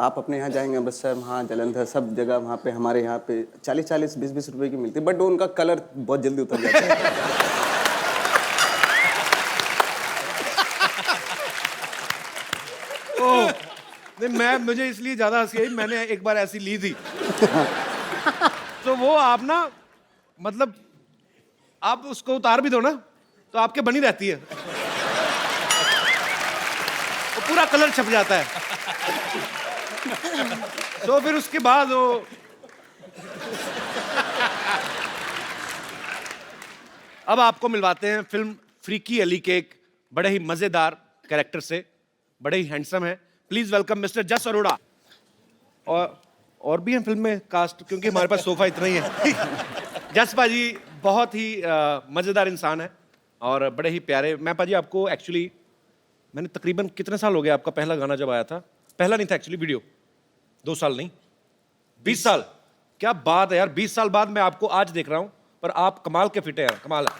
आप अपने यहाँ जाएंगे अमृतसर, वहाँ जलंधर, सब जगह वहाँ पे हमारे यहाँ पे 40-40, 20-20 रुपए की मिलती है, बट उनका कलर बहुत जल्दी उतर जाता है। ओह, नहीं मुझे इसलिए ज्यादा हंसी आई, मैंने एक बार ऐसी ली थी। तो वो आप ना मतलब आप उसको उतार भी दो ना तो आपके बनी रहती है, वो पूरा कलर छप जाता है। तो फिर उसके बाद वो अब आपको मिलवाते हैं फिल्म फ्रीकी अली के एक बड़े ही मजेदार कैरेक्टर से, बड़े ही हैंडसम है। प्लीज वेलकम मिस्टर जस अरोड़ा। और भी हैं फिल्म में कास्ट, क्योंकि हमारे पास सोफा इतना ही है। जस पाजी बहुत ही मजेदार इंसान है और बड़े ही प्यारे। मैं पाजी आपको एक्चुअली मैंने तकरीबन कितने साल हो गए आपका पहला गाना जब आया था? पहला नहीं था एक्चुअली, वीडियो 2 साल नहीं 20 साल। क्या बात है यार, 20 साल बाद मैं आपको आज देख रहा हूं, पर आप कमाल के फिट है यार, कमाल है।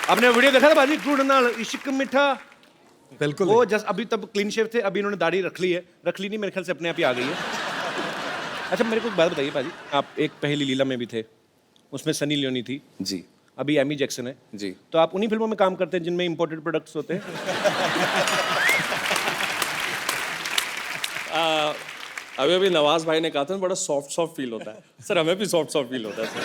आपने वीडियो देखा था बाजी, गुड़ नाल इश्क मीठा? बिल्कुल। वो जस्ट अभी तब क्लीन शेव थे, अभी इन्होंने दाढ़ी रख ली है, रख ली नहीं मेरे ख्याल से अपने आप ही आ गई है। अच्छा मेरे को एक बात बताइए पाजी, आप एक पहली लीला में भी थे, उसमें सनी लियोनी थी जी, अभी एमी जैक्सन है जी। तो आप उन्हीं फिल्मों में काम करते हैं जिनमें इंपोर्टेड प्रोडक्ट्स होते हैं? अभी अभी नवाज भाई ने कहा था बड़ा सॉफ्ट फील होता है सर, हमें भी सॉफ्ट फील होता है सर।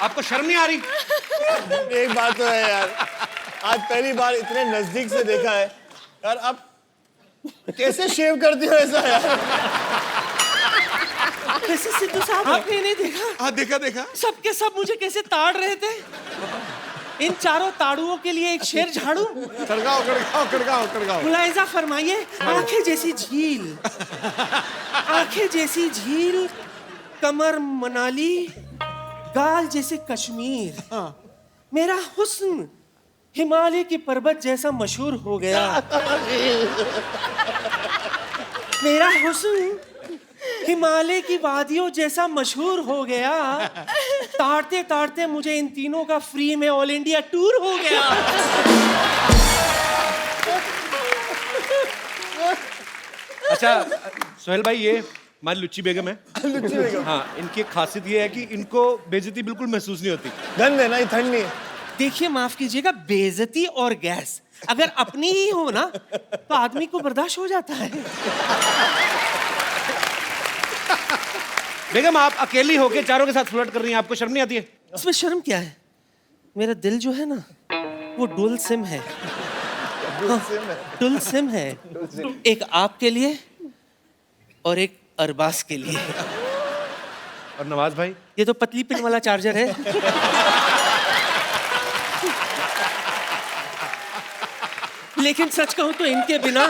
आपको शर्म नहीं आ रही? एक बात तो है यार, आज पहली बार इतने नजदीक से देखा है यार। आप कैसे शेव करती हो ऐसा यार? कैसे सिद्धू साहब आपने नहीं देखा? हाँ देखा देखा। सबके सब मुझे कैसे ताड़ रहे थे। इन चारों ताड़ुओं के लिए एक शेर झाड़ू। खड़गाओ खड़गाओ खड़गाओ खड़गाओ। मुलायजा फरमाइए, आंखें जैसी झील, आंखें जैसी झील, कमर मनाली, गाल जैसे कश्मीर, मेरा हुस्न हिमालय की पर्वत जैसा मशहूर हो गया। मेरा हुस्न हिमालय की वादियों जैसा मशहूर हो गया। ताड़ते ताड़ते मुझे इन तीनों का फ्री में ऑल इंडिया टूर हो गया। अच्छा सोहेल भाई, ये हमारी लुच्ची बेगम है। लुच्ची बेगम। हाँ, इनकी एक खासियत ये है कि इनको बेइज्जती बिल्कुल महसूस नहीं होती। ठंड है ना, ये ठंड नहीं है। देखिए माफ कीजिएगा, बेइज्जती और गैस अगर अपनी ही हो ना तो आदमी को बर्दाश्त हो जाता है। बेगम आप अकेली होके चारों के साथ फ्लर्ट कर रही हैं, आपको शर्म नहीं आती है? उसमें शर्म क्या है? मेरा दिल जो है ना वो डुअल सिम है। डुअल सिम है, एक आपके लिए और एक अरबाज के लिए। और नवाज भाई, ये तो पतली पिन वाला चार्जर है। लेकिन सच कहूं तो इनके बिना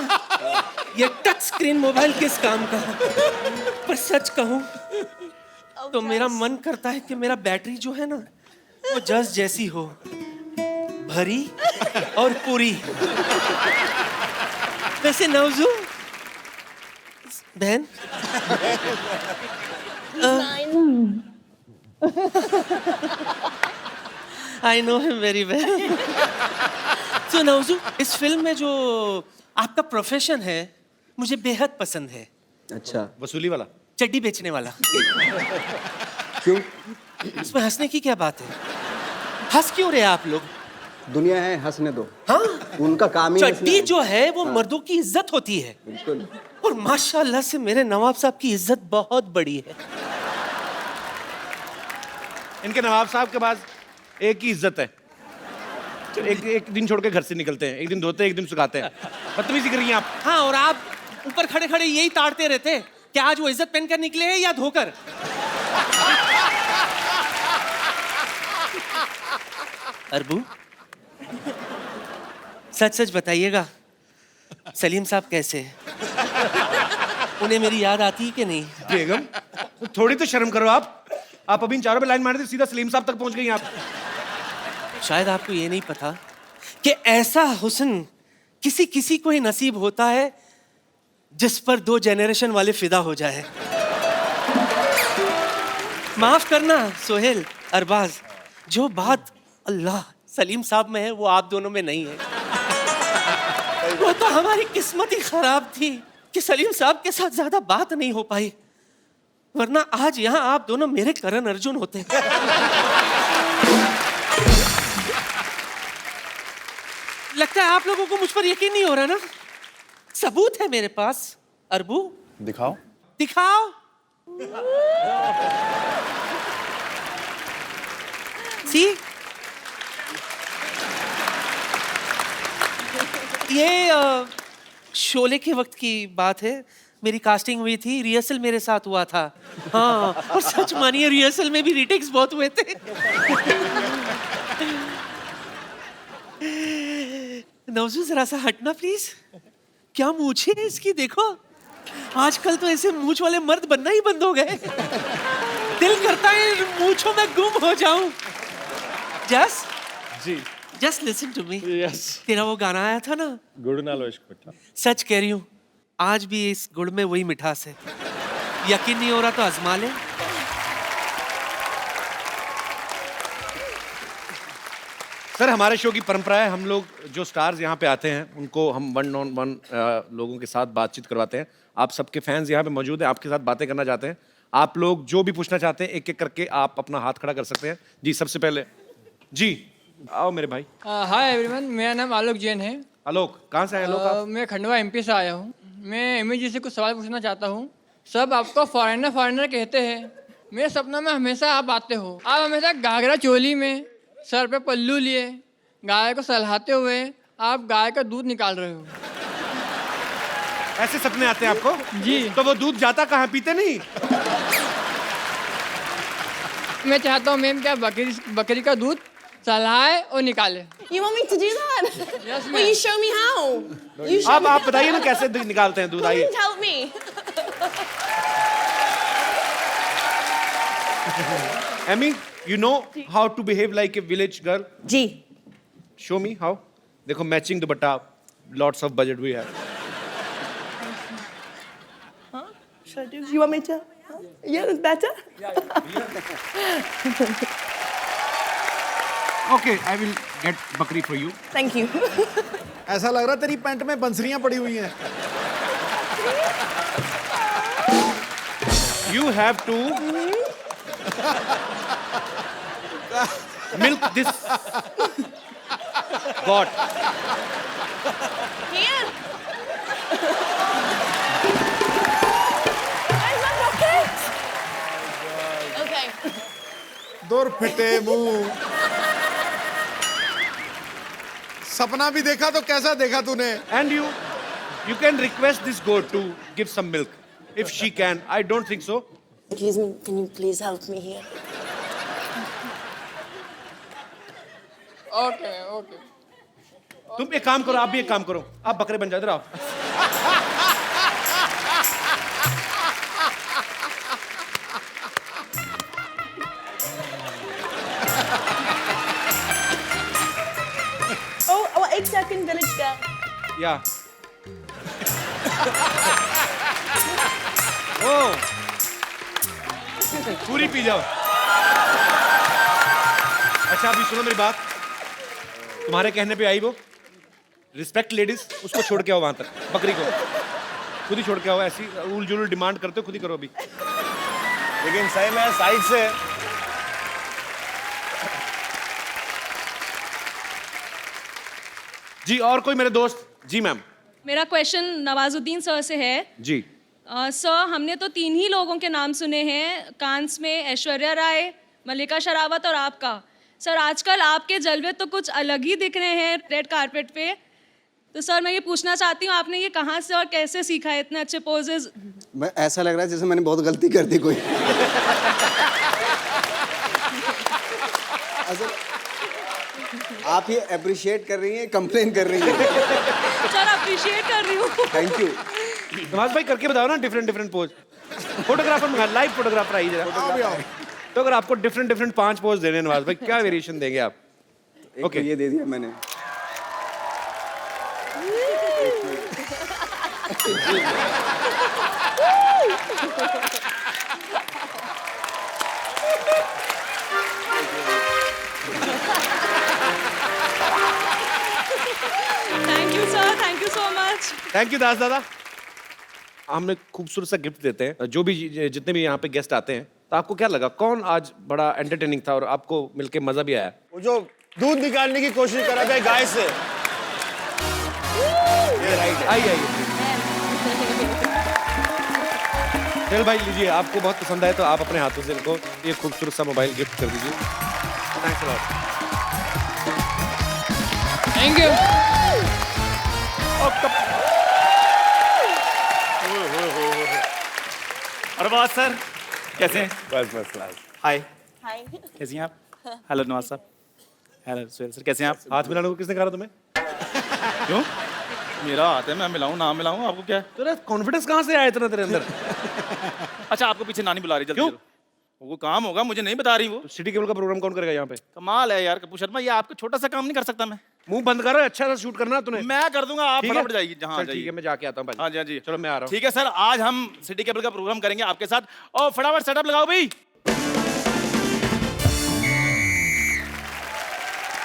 ये टच स्क्रीन मोबाइल किस काम का। पर सच कहूं तो मेरा मन करता है कि मेरा बैटरी जो है ना वो जस जैसी हो, भरी और पूरी। वैसे नवजू बहन, I know him very well. तो नवजू, इस फिल्म में जो आपका प्रोफेशन है मुझे बेहद पसंद है। अच्छा, वसूली वाला, चड्डी बेचने वाला। क्यों? इसमें हंसने की क्या बात है? हंस क्यों रहे आप लोग? दुनिया है, हंसने दो। हाँ, उनका काम ही चड्डी जो है वो मर्दों की इज्जत होती है। बिल्कुल। और माशाल्लाह से मेरे नवाब साहब की इज्जत बहुत बड़ी है। इनके नवाब साहब के बाद एक ही इज्जत है। एक एक दिन छोड़ के घर से निकलते हैं, एक दिन धोते हैं, एक दिन सुखाते हैं। बदतमीजी कर रही हैं आप। हाँ, और आप ऊपर खड़े खड़े यही ताड़ते रहते कि आज वो इज्जत पहनकर निकले हैं या धोकर। अरबू, सच सच बताइएगा, सलीम साहब कैसे हैं? उन्हें मेरी याद आती है कि नहीं? बेगम, थोड़ी तो शर्म करो आप अभी इन चारों पे लाइन मार दी, सीधा सलीम साहब तक पहुंच गई आप। शायद आपको ये नहीं पता कि ऐसा हुस्न किसी किसी को ही नसीब होता है जिस पर 2 जनरेशन वाले फिदा हो जाए। माफ करना सोहेल, अरबाज, जो बात अल्लाह सलीम साहब में है वो आप दोनों में नहीं है। वो तो हमारी किस्मत ही खराब थी कि सलीम साहब के साथ ज्यादा बात नहीं हो पाई, वरना आज यहाँ आप दोनों मेरे करण अर्जुन होते। लगता है आप लोगों को मुझ पर यकीन नहीं हो रहा ना? सबूत है मेरे पास। अरबू, दिखाओ। दिखाओ। सी, ये शोले के वक्त की बात है। मेरी कास्टिंग हुई थी, रिहर्सल मेरे साथ हुआ था। हाँ, और सच मानिए रिहर्सल में भी रीटेक्स बहुत हुए थे। नवजू जरा सा हटना प्लीज। क्या मूछे है इसकी, देखो। आजकल तो ऐसे मूछ वाले मर्द बनना ही बंद हो गए। दिल करता है मूछों में गुम हो जाऊं। जस जी, just listen to me. Yes, तेरा वो गाना आया था ना, गुड़ नालो इश्क मिठा। सच कह रही हूँ, आज भी इस गुड़ में वही मिठास है। यकीन नहीं हो रहा तो आजमा ले। सर, हमारे शो की परंपरा है, हम लोग जो स्टार्स यहाँ पे आते हैं उनको हम 1-on-1 लोगों के साथ बातचीत करवाते हैं। आप सबके फैंस यहाँ पे मौजूद हैं, आपके साथ बातें करना चाहते हैं। आप लोग जो भी पूछना चाहते हैं एक एक करके आप अपना हाथ खड़ा कर सकते हैं। जी, सबसे पहले जी आओ मेरे भाई। हाय एवरीवन, मेरा नाम आलोक जैन है। आलोक, कहाँ से आए लोग आप? मैं खंडवा एमपी से आया हूँ। मैं एमी जी से कुछ सवाल पूछना चाहता हूँ। सब आपको फॉरेनर फॉरेनर कहते हैं। मेरे सपनों में हमेशा आप आते हो। आप हमेशा घाघरा चोली में, सर पे पल्लू लिए, गाय को सहलाते हुए आप गाय का दूध निकाल रहे हो। ऐसे सपने आते हैं आपको? जी। तो वो दूध जाता कहाँ, पीते नहीं? मैं चाहता हूँ मैम क्या बकरी का दूध सहलाए और निकाले। You want me to do that? Yes, Will you show me how? You show अब me आप बताइए ना कैसे निकालते हैं दूध, आइए। Please help me. Amy, you know how to behave like a village girl? जी। Show me how. देखो, matching dupatta, lots of budget we have. Should I do? You want me to? Yeah, that's better. Okay, I will get बकरी for you. Thank you. ऐसा लग रहा तेरी pant में बंसरियां पड़ी हुई हैं। You have to milk this goat. Here. Where's my bucket? Okay. दूर फिटे मुंह। सपना भी देखा तो कैसा देखा तूने? And you can request this goat to give some milk if she can. I don't think so. Excuse me, can you please help me here? Okay okay. तुम एक काम करो, आप भी एक काम करो, आप बकरे बन जाओ, इधर आओ। Oh, 8-second village girl. या ओ पूरी पी जाओ। अच्छा, अभी सुनो मेरी बात, तुम्हारे कहने पे आई वो, रिस्पेक्ट लेडीज, उसको छोड़ के आओ वहां तक, बकरी को खुद ही छोड़ के आओ। ऐसी उल जुल डिमांड करते हो, खुद ही करो अभी। लेकिन सही में साइड से जी, और कोई मेरे दोस्त? जी मैम। मेरा क्वेश्चन नवाजुद्दीन सर से है। जी सर, हमने तो 3 ही लोगों के नाम सुने हैं कांस में, ऐश्वर्या राय, मल्लिका शेरावत और आपका। सर आजकल आपके जलवे तो कुछ अलग ही दिख रहे हैं रेड कारपेट पे। तो सर मैं ये पूछना चाहती हूँ आपने ये कहाँ से और कैसे सीखा है इतने अच्छे पोजेज? मैं ऐसा लग रहा है जैसे मैंने बहुत गलती कर दी कोई। आप ये अप्रिशिएट कर रही हैं, कंप्लेन कर रही हैं? सर अप्रिशिएट कर रही हूँ। Thank you. नवाज भाई करके बताओ ना डिफरेंट पोज। फोटोग्राफर मंगा, लाइव फोटोग्राफर आई जरा। तो अगर आपको डिफरेंट 5 पोज देने हैं नवाज भाई, क्या वेरिएशन देंगे आप? ओके, ये दे दिया मैंने। Thank you sir, thank you so much. Thank you Das दादा। हम एक खूबसूरत सा गिफ्ट देते हैं जो भी जितने भी यहाँ पे गेस्ट आते हैं। तो आपको क्या लगा कौन आज बड़ा एंटरटेनिंग था और आपको मिलके मजा भी आया? वो जो दूध निकालने की कोशिश कर रहा था गाय से। ये राइट है। आइए चल भाई लीजिए, आपको बहुत पसंद आए तो आप अपने हाथों से इनको ये खूबसूरत सा मोबाइल गिफ्ट कर दीजिए। Thanks a lot. Thank you. Arbaaz sir कैसे हैं? First class. Hi, hi. कैसी हैं आप? हेलो नवाज साहब। हेलो सुहेल सर, कैसे हैं आप? हाथ मिलाने को किसने कहा था तुम्हें? क्यों? मेरा हाथ है, मैं मिलाऊं ना मिलाऊं, आपको क्या है? तेरा कॉन्फिडेंस कहाँ से आया इतना तेरे अंदर? अच्छा, आपको पीछे नानी बुला रही, जल्दी क्यों? चलो। वो काम होगा, मुझे नहीं बता रही वो। सिटी केबल का प्रोग्राम कौन करेगा यहाँ पे? कमाल है यार कपूर शर्मा, ये आपका छोटा सा काम नहीं कर सकता मैं? मुंह बंद कर, अच्छा सा शूट करना तूने। मैं कर दूंगा, आप ठीक है? फटाफट जाइए जहाँ चल जाइए। ठीक है, मैं जाके आता हूँ भाई। हाँ जी, हाँ जी। चलो मैं आ रहा हूँ। ठीक है सर, आज हम सिटी केबल का प्रोग्राम करेंगे आपके साथ। और फटाफट सेटअप लगाओ भाई।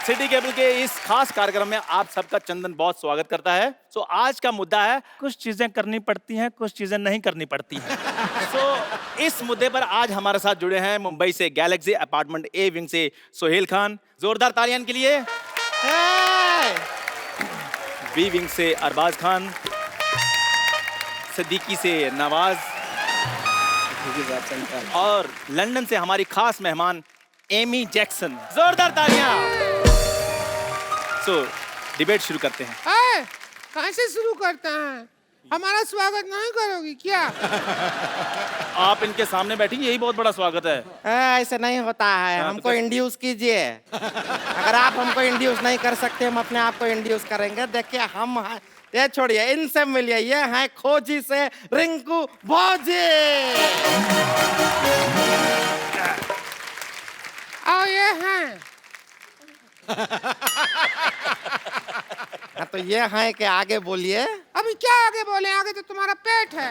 सिटी केबल के इस खास कार्यक्रम में आप सबका चंदन बहुत स्वागत करता है। सो आज का मुद्दा है कुछ चीजें करनी पड़ती हैं, कुछ चीजें नहीं करनी पड़ती हैं। सो इस मुद्दे पर आज हमारे साथ जुड़े हैं मुंबई से गैलेक्सी अपार्टमेंट ए विंग से सोहेल खान, जोरदार तालियां के लिए। बी विंग से अरबाज खान, सिद्दीकी से नवाज, और लंदन से हमारी खास मेहमान एमी जैक्सन। जोरदार तालियां। सो डिबेट शुरू करते हैं। कहाँ से शुरू करते हैं? हमारा स्वागत नहीं करोगी क्या? आप इनके सामने बैठी, यही बहुत बड़ा स्वागत है। ऐसे नहीं होता है, हाँ, हमको इंड्यूस कीजिए। अगर आप हमको इंड्यूस नहीं कर सकते, हम अपने आप को इंड्यूस करेंगे। देखिए हम ये छोड़िए, इनसे मिलिए, ये हैं खोजी से रिंकू भौजी। और ये हैं हाँ तो ये हैं कि आगे बोलिए। अभी क्या आगे बोले? आगे तो तुम्हारा पेट है।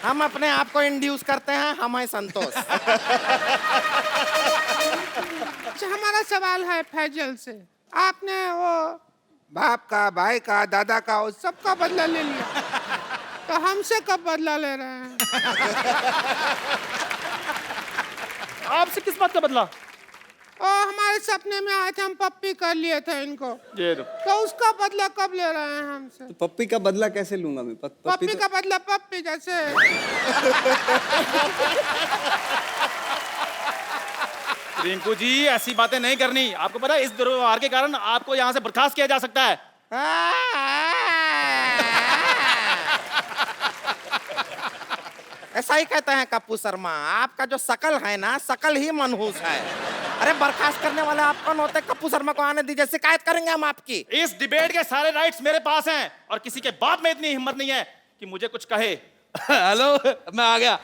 हम अपने आप को इंड्यूस करते हैं, हम हैं संतोष। अच्छा, हमारा सवाल है फैजल से। आपने वो बाप का, भाई का, दादा का, उस सबका बदला ले लिया, तो हमसे कब बदला ले रहे हैं? आपसे किस बात का बदला? हमारे सपने में आए थे, हम पप्पी कर लिए थे इनको, तो उसका बदला कब ले रहे हैं हमसे? तो पप्पी का बदला कैसे लूंगा मैं? पप्पी का बदला पप्पी जैसे। रिंकू जी ऐसी बातें नहीं करनी। आपको पता है इस दुर्व्यवहार के कारण आपको यहाँ से बर्खास्त किया जा सकता है। ऐसा ही कहते हैं कप्पू शर्मा, आपका जो शकल है ना, शकल ही मनहूस है। अरे बर्खास्त करने वाले आप कौन होते? कप्पू शर्मा को आने दीजिए, शिकायत करेंगे हम आपकी। इस डिबेट के सारे राइट्स मेरे पास हैं और किसी के बाप में इतनी हिम्मत नहीं है कि मुझे कुछ कहे। हेलो, मैं आ गया।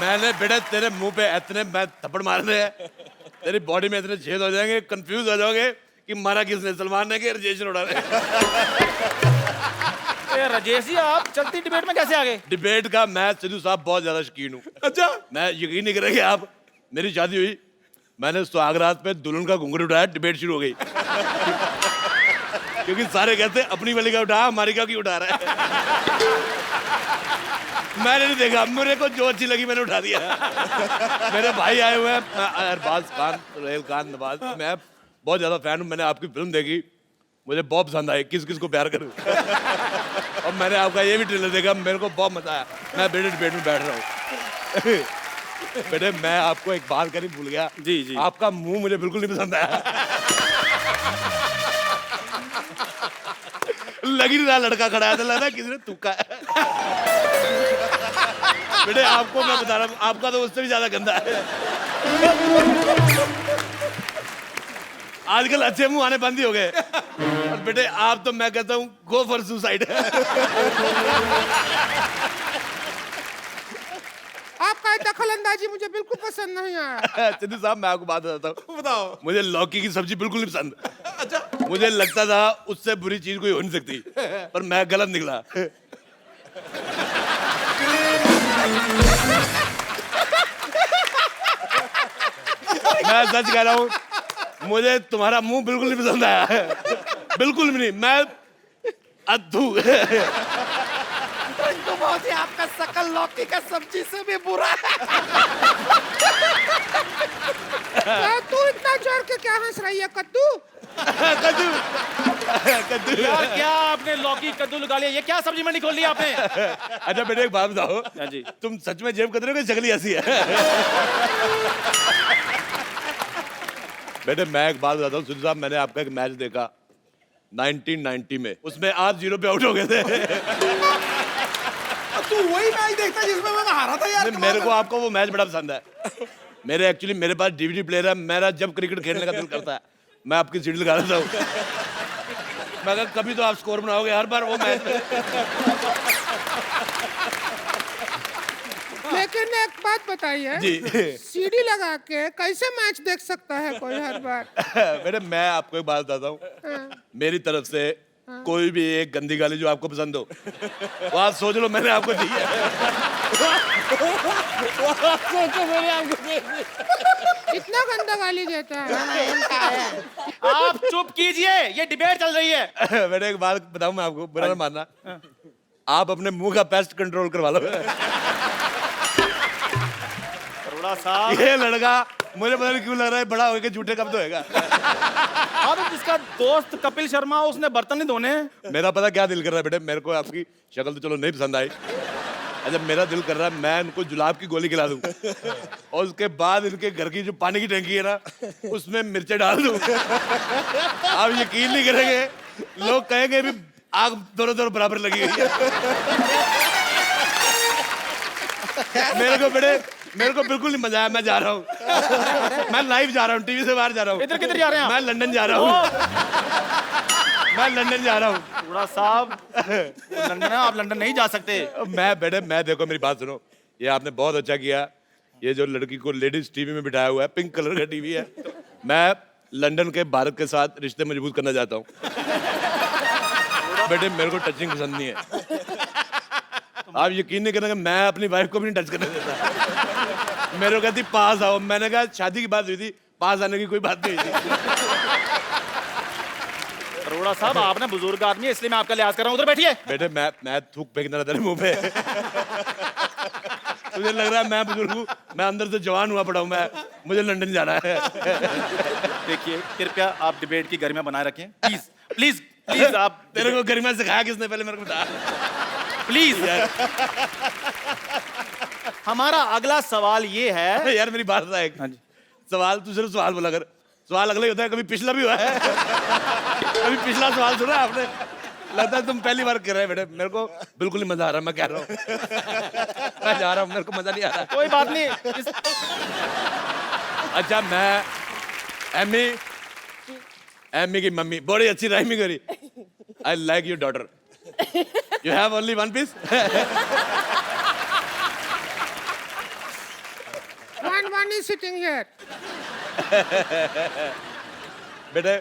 मैंने बेटा तेरे मुंह पे इतने मैं थप्पड़ मारने हैं, तेरी बॉडी में इतने छेद हो जाएंगे, कंफ्यूज हो जाओगे कि मारा किसने, सलमान ने कि राजेश उड़ा रहे। राजेश जी आप चलती डिबेट में कैसे आ गए? डिबेट का मैं सिद्धू साहब बहुत ज्यादा शौकीन हूँ। अच्छा, मैं यकीन नहीं करेंगे आप, मेरी शादी हुई, मैंने सुहागरात पे दुल्हन का घुंघरू उठाया, डिबेट शुरू हो गई। क्योंकि सारे कहते अपनी वाली का उठा, हमारी का क्यों उठा रहा है। मैंने नहीं देखा, मेरे को जो अच्छी लगी मैंने उठा दिया। मेरे भाई आए हुए हैं, अरबाज खान, सोहेल खान, नवाज, मैं बहुत ज्यादा फैन हूँ। मैंने आपकी फिल्म देखी, मुझे बहुत पसंद आए, किस किस को प्यार करूं। और मैंने आपका ये भी ट्रेलर देखा, मेरे को बहुत मजा आया। मैं बेटे डिबेट में बैठ रहा हूँ। बेटे मैं आपको एक बात करनी भूल गया। जी जी। आपका मुंह मुझे बिल्कुल नहीं पसंद आया। लग ही नहीं रहा लड़का खड़ा है, तो लग रहा किसी ने तुक्का है। बेटे आपको मैं बता रहा हूँ, आपका तो उससे भी ज्यादा गंदा है। आजकल अच्छे मुंह आने बंद ही हो गए। और बेटे आप तो मैं कहता हूँ गो फॉर सुसाइड। आपका दखल अंदाजी मुझे बिल्कुल पसंद नहीं आया। सिद्धू साहब मैं आपको बात बताता हूँ। बताओ। मुझे लौकी की सब्जी बिल्कुल नहीं पसंद। अच्छा। मुझे लगता था उससे बुरी चीज कोई हो नहीं सकती, पर मैं गलत निकला। मैं सच कह रहा हूँ, मुझे तुम्हारा मुंह बिल्कुल नहीं पसंद आया। बिल्कुल भी नहीं। मैं अद्भु। रिंकू मौसी आपका शकल लौकी का सब्जी से भी बुरा है। तू इतना जोर के क्या हंस रही है कद्दू? कद्दू। कद्दू। यार क्या आपने लौकी कद्दू लगा लिया, ये क्या सब्जी मंडी खोल ली आपने? अच्छा बेटे एक बात बताओ, जी तुम सच में जेब कतरे हो कि शक्ल ऐसी है? बेटे मैं एक बात बताता हूँ सिद्धू साहब, मैंने आपका एक मैच देखा 1990 में, उसमें आप 0 पे आउट हो गए थे। तू वही मैच देखता जिसमें मैं हारा था यार। मेरे को आपका वो मैच बड़ा पसंद है। मेरे पास DVD प्लेयर है, मेरा जब क्रिकेट खेलने का दिल करता है मैं आपकी सीडी लगा देता हूँ। मैं कहा कभी तो आप स्कोर बनाओगे हर बार वो मैच में। लेकिन एक बात बताइए जी। सीडी लगा के कैसे मैच देख सकता है कोई हर बार? बेटे मैं आपको एक बात बताता हूँ, मेरी तरफ से कोई भी एक गंदी गाली जो आपको पसंद हो वो आप सोच लो मैंने आपको दी है। सोचो मैंने आपको दी। इतना गंदा गाली देता है। आप चुप कीजिए, ये डिबेट चल रही है। बेटे एक बात बताऊं मैं आपको, बुरा ना मानना, आप अपने मुंह का पेस्ट कंट्रोल करवा लो। थोड़ा सा ये लड़का मुझे पता नहीं क्यों लग रहा है बड़ा होके झूठे कब धोएगा। हाँ तो जिसका दोस्त कपिल शर्मा उसने बर्तन नहीं धोने। मेरा पता क्या दिल कर रहा है बेटे, मेरे को आपकी शक्ल तो चलो नहीं पसंद आई, अच्छा मेरा दिल कर रहा है मैं इनको जुलाब की गोली खिला दूं और उसके बाद इनके घर की जो पानी की टंकी है ना उसमें मिर्चे डाल दूं। आप यकीन नहीं करेंगे, लोग कहेंगे भी आग दोनों दोनों बराबर लगी हुई है। मेरे को बिल्कुल नहीं मजा आया। मैं जा रहा हूँ, मैं लाइव जा रहा हूँ, टीवी से बाहर जा रहा हूँ। इधर किधर जा रहे हैं? मैं लंदन जा रहा हूँ। मैं लंदन जा रहा हूँ। बूढ़ा साहब लंदन है, आप लंदन नहीं जा सकते। मैं देखो मेरी बात सुनो, ये आपने बहुत अच्छा किया, ये जो लड़की को लेडीज टीवी में बिठाया हुआ है, पिंक कलर का टीवी है, मैं लंदन के भारत के साथ रिश्ते मजबूत करना चाहता हूँ। बेटे मेरे को टचिंग पसंद नहीं है। आप यकीन नहीं करेंगे मैं अपनी वाइफ को भी नहीं टच करने देता। मेरे को कहती पास आओ, मैंने कहा शादी की बात हुई थी, पास आने की कोई बात नहीं हुई थी। अरोड़ा साहब आपने बुजुर्ग आदमी है इसलिए मैं आपका लिहाज कर रहा हूँ, उधर बैठिए। बेटे मैं थूक फेंकना रहता है मुंह पे। मुझे लग रहा है मैं बुजुर्ग हूँ, मैं अंदर से जवान हुआ पड़ा हूँ, मुझे लंदन जाना है। देखिए कृपया आप डिबेट की गरिमा बनाए रखें, प्लीज प्लीज प्लीज। आप तेरे को गरिमा सिखाया किसने, पहले मेरे को बता प्लीज। हमारा अगला सवाल ये है। यार मेरी बात है, सवाल तू सिर्फ सवाल बोला कर, सवाल अगला ही होता है, कभी पिछला भी हुआ है। कभी पिछला सवाल सुना आपने? लगता है तुम पहली बार कर रहे हैं बेटे, मेरे को बिल्कुल नहीं मजा आ रहा, मैं कह रहा हूँ। मैं जा रहा हूँ, मेरे को मजा नहीं आ रहा। कोई बात नहीं। अच्छा मैं एमी की मम्मी बड़ी अच्छी राइमिंग करी। I like your daughter, you have only one piece. One is sitting here. बेटे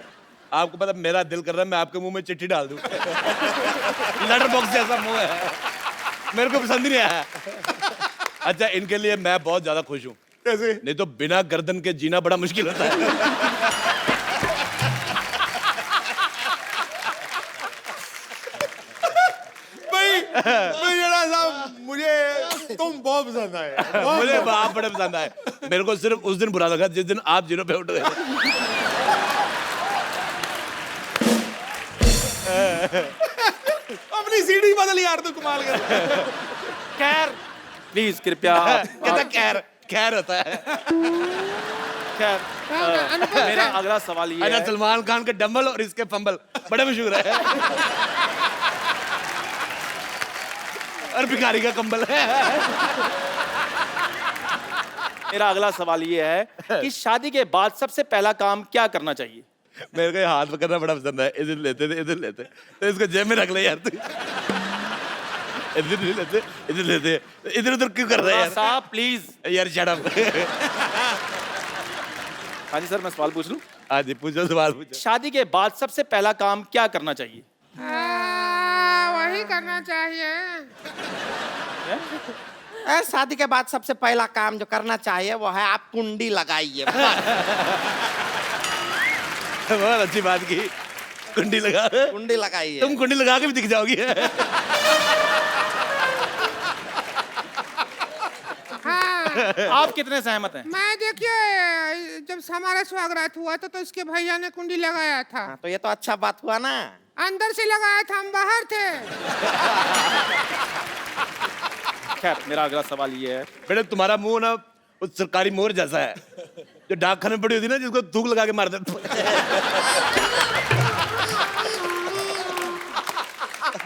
आपको पता मेरा दिल कर रहा है मैं आपके मुंह में चिट्ठी डाल दूं। लेटर बॉक्स जैसा मुंह है, मेरे को पसंद ही नहीं आया। अच्छा इनके लिए मैं बहुत ज्यादा खुश हूँ। कैसे? नहीं तो बिना गर्दन के जीना बड़ा मुश्किल होता है। मुझे तुम बहुत पसंद आए। मुझे आप बड़े पसंद आए। मेरे को सिर्फ उस दिन बुरा लगा जिस दिन आप 0 पे उठ गए। अपनी सीढ़ी बदल यार, तू कमाल कर। खैर प्लीज कृपया कहता खैर होता है। खैर मेरा अगला सवाल ये है, सलमान खान के डंबल और इसके फंबल बड़े मशहूर है। और भिखारी का कंबल है। मेरा अगला सवाल ये है कि शादी के बाद सबसे पहला काम क्या करना चाहिए? मेरे को ये हाथ पकड़ना बड़ा पसंद है। इधर लेते थे, इधर लेते, तो इसको जेब में रख ले यार तू। इधर नहीं लेते, इधर लेते, इधर उधर क्यों कर रहा है यार? साहब प्लीज यार शट अप। हाँ जी सर, मैं सवाल पूछ लूं? हाँ जी पूछो, सवाल पूछो। शादी के बाद सबसे पहला काम क्या करना चाहिए? वही करना चाहिए। शादी के बाद सबसे पहला काम जो करना चाहिए वो है आप कुंडी लगाइए। बहुत अच्छी बात की, कुंडी लगाइए। तुम कुंडी लगा के भी दिख जाओगी। आप कितने सहमत हैं? मैं देखिए जब हमारा स्वागत हुआ तो इसके भैया ने कुंडी लगाया था। तो ये तो अच्छा बात हुआ ना। अंदर से लगाया था, हम बाहर थे। खैर मेरा अगला सवाल ये है, बेटा तुम्हारा मुंह ना उस सरकारी मोर जैसा है जो डाकखाने में पड़ी होती है ना, जिसको थूक लगा के मार देते।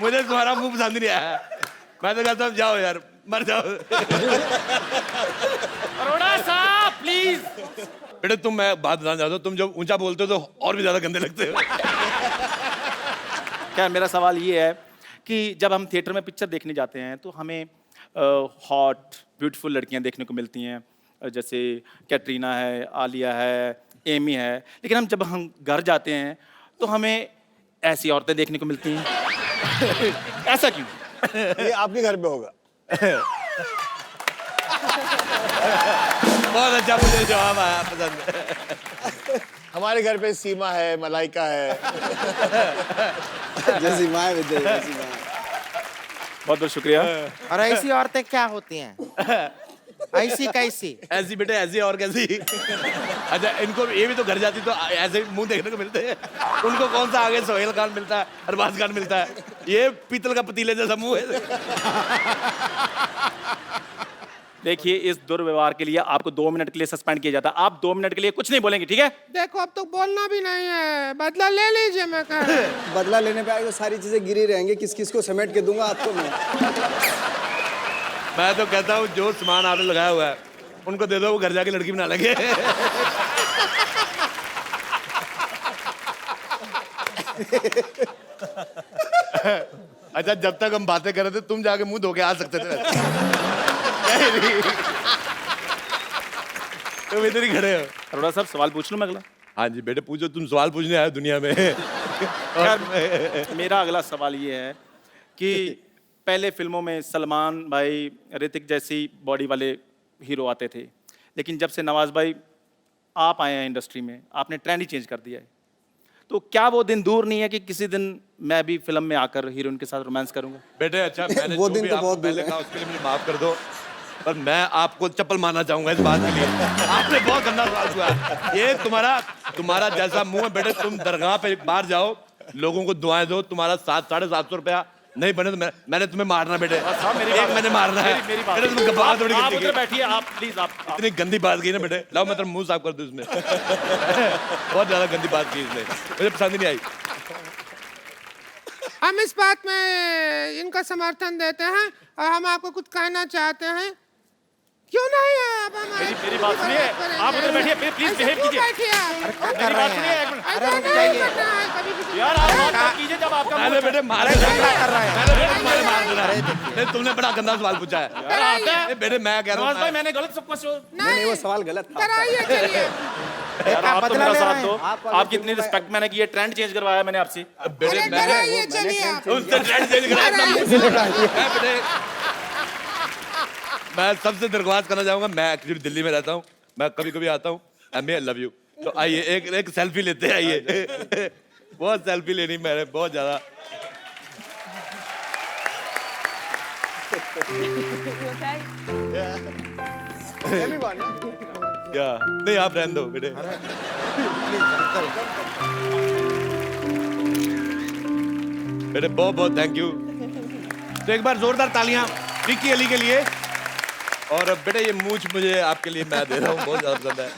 मुझे तुम्हारा मुंह पसंद नहीं आया। मैं तो कहता हूँ जाओ यार, मर जाओ। अरोड़ा साहब प्लीज। बेटा तुम, मैं बात बताना चाहता हूँ, तुम जब ऊंचा बोलते हो तो और भी ज्यादा गंदे लगते हो। क्या मेरा सवाल ये है कि जब हम थिएटर में पिक्चर देखने जाते हैं तो हमें हॉट ब्यूटीफुल लड़कियां देखने को मिलती हैं, जैसे कैटरीना है, आलिया है, एमी है, लेकिन जब हम घर जाते हैं तो हमें ऐसी औरतें देखने को मिलती हैं। ऐसा क्यों? ये आपके घर पे होगा। बहुत अच्छा, मुझे जवाब आया, पसंद। हमारे घर पे सीमा है, मलाइका है। जैसी माँ विद्या, जैसी माँ। बहुत बहुत शुक्रिया। और ऐसी औरतें क्या होती हैं? ऐसी कैसी? ऐसी बेटे, ऐसी और कैसी? अच्छा इनको ये भी तो घर जाती तो ऐसे मुंह देखने को मिलते हैं। उनको कौन सा आगे सोहेल खान मिलता है, अरबाज खान मिलता है, ये पीतल का पतीले जैसा मुंह है। देखिए इस दुर्व्यवहार के लिए आपको 2 मिनट के लिए सस्पेंड किया जाता है। आप 2 मिनट के लिए कुछ नहीं बोलेंगे, ठीक है? देखो अब तो बोलना भी नहीं है, बदला ले लीजिए। मैं कह रहा हूं। बदला लेने पे आएगा, सारी चीजें गिरी रहेंगी, किस किस को समेट के दूंगा आपको मैं तो कहता हूँ जो सामान आपने लगाया हुआ है उनको दे दो, वो घर जाके लड़की बना लेंगे। अच्छा जब तक हम बातें कर रहे थे तुम जाके मुंह धो के आ सकते थे। तुम इधर ही खड़े हो। अरोड़ा साहब सवाल पूछ लूं मैं अगला? हाँ जी बेटे पूछो, तुम सवाल पूछने आए हो दुनिया में। मेरा अगला सवाल ये है कि पहले फिल्मों में सलमान भाई, ऋतिक जैसी बॉडी वाले हीरो आते थे, लेकिन जब से नवाज भाई आप आए हैं इंडस्ट्री में, आपने ट्रेंड ही चेंज कर दिया है। तो क्या वो दिन दूर नहीं है कि किसी दिन मैं भी फिल्म में आकर हीरोइन के साथ रोमांस करूंगा? बेटे अच्छा मैंने वो जो दिन भी तो आपको बहुत दूर पहले है। कहा उसके लिए मुझे माफ कर दो, पर मैं आपको चप्पल मारना चाहूंगा इस बात के लिए। आपने बहुत गंदा सवाल हुआ। ये तुम्हारा जैसा मुंह है बेटे, तुम दरगाह पे एक बार जाओ, लोगों को दुआएं दो, तुम्हारा 700-750 रुपया नहीं बने तो मैंने तुम्हें मारना बेटे। मैंने मारना है। मेरी बात। तुम गवाह थोड़ी आप करती उधर है। बैठिए, आप प्लीज आप इतनी गंदी बात की ना बेटे, लाओ मैं तेरा मुंह साफ कर दूं इसमें। बहुत ज्यादा गंदी बात की इसने, मुझे पसंद ही नहीं आई। हम इस बात में इनका समर्थन देते हैं और हम आपको कुछ कहना चाहते हैं। क्यों नहीं है? अब मेरी बात सुनिए, आप उधर बैठिए, प्लीज बिहेव कीजिए। मेरी बात सुनिए एक मिनट। यार आप बात मत कीजिए जब आपका मैंने बेटे मारे तुम्हारे मार देना है। तुमने बड़ा गंदा सवाल पूछा है। यार आता है बेटे मैं कह रहा नवाज भाई, हूँ मैंने गलत सब कुछ नहीं, वो सवाल गलत था। यार आप तो मेरा साथ दो। आपकी इतनी रिस्पेक्ट मैंने की है, ट्रेंड चेंज करवाया मैंने आपसे। बेटे उनसे ट्रेंड चेंज कराया। मैं सबसे दरख्वास्त करना चाहूंगा, मैं एक्चुअली दिल्ली में रहता हूँ, मैं कभी कभी आता हूँ। आई लव यू, तो आइए एक सेल्फी लेते हैं। आइए बहुत सेल्फी लेनी मैंने, बहुत ज्यादा। क्या नहीं, आप रहने दो बेटे। बेटे बहुत बहुत थैंक यू। तो एक बार जोरदार तालियां विक्की अली के लिए। और बेटे ये मूछ मुझे आपके लिए मैं दे रहा हूँ, बहुत ज्यादा पसंद है।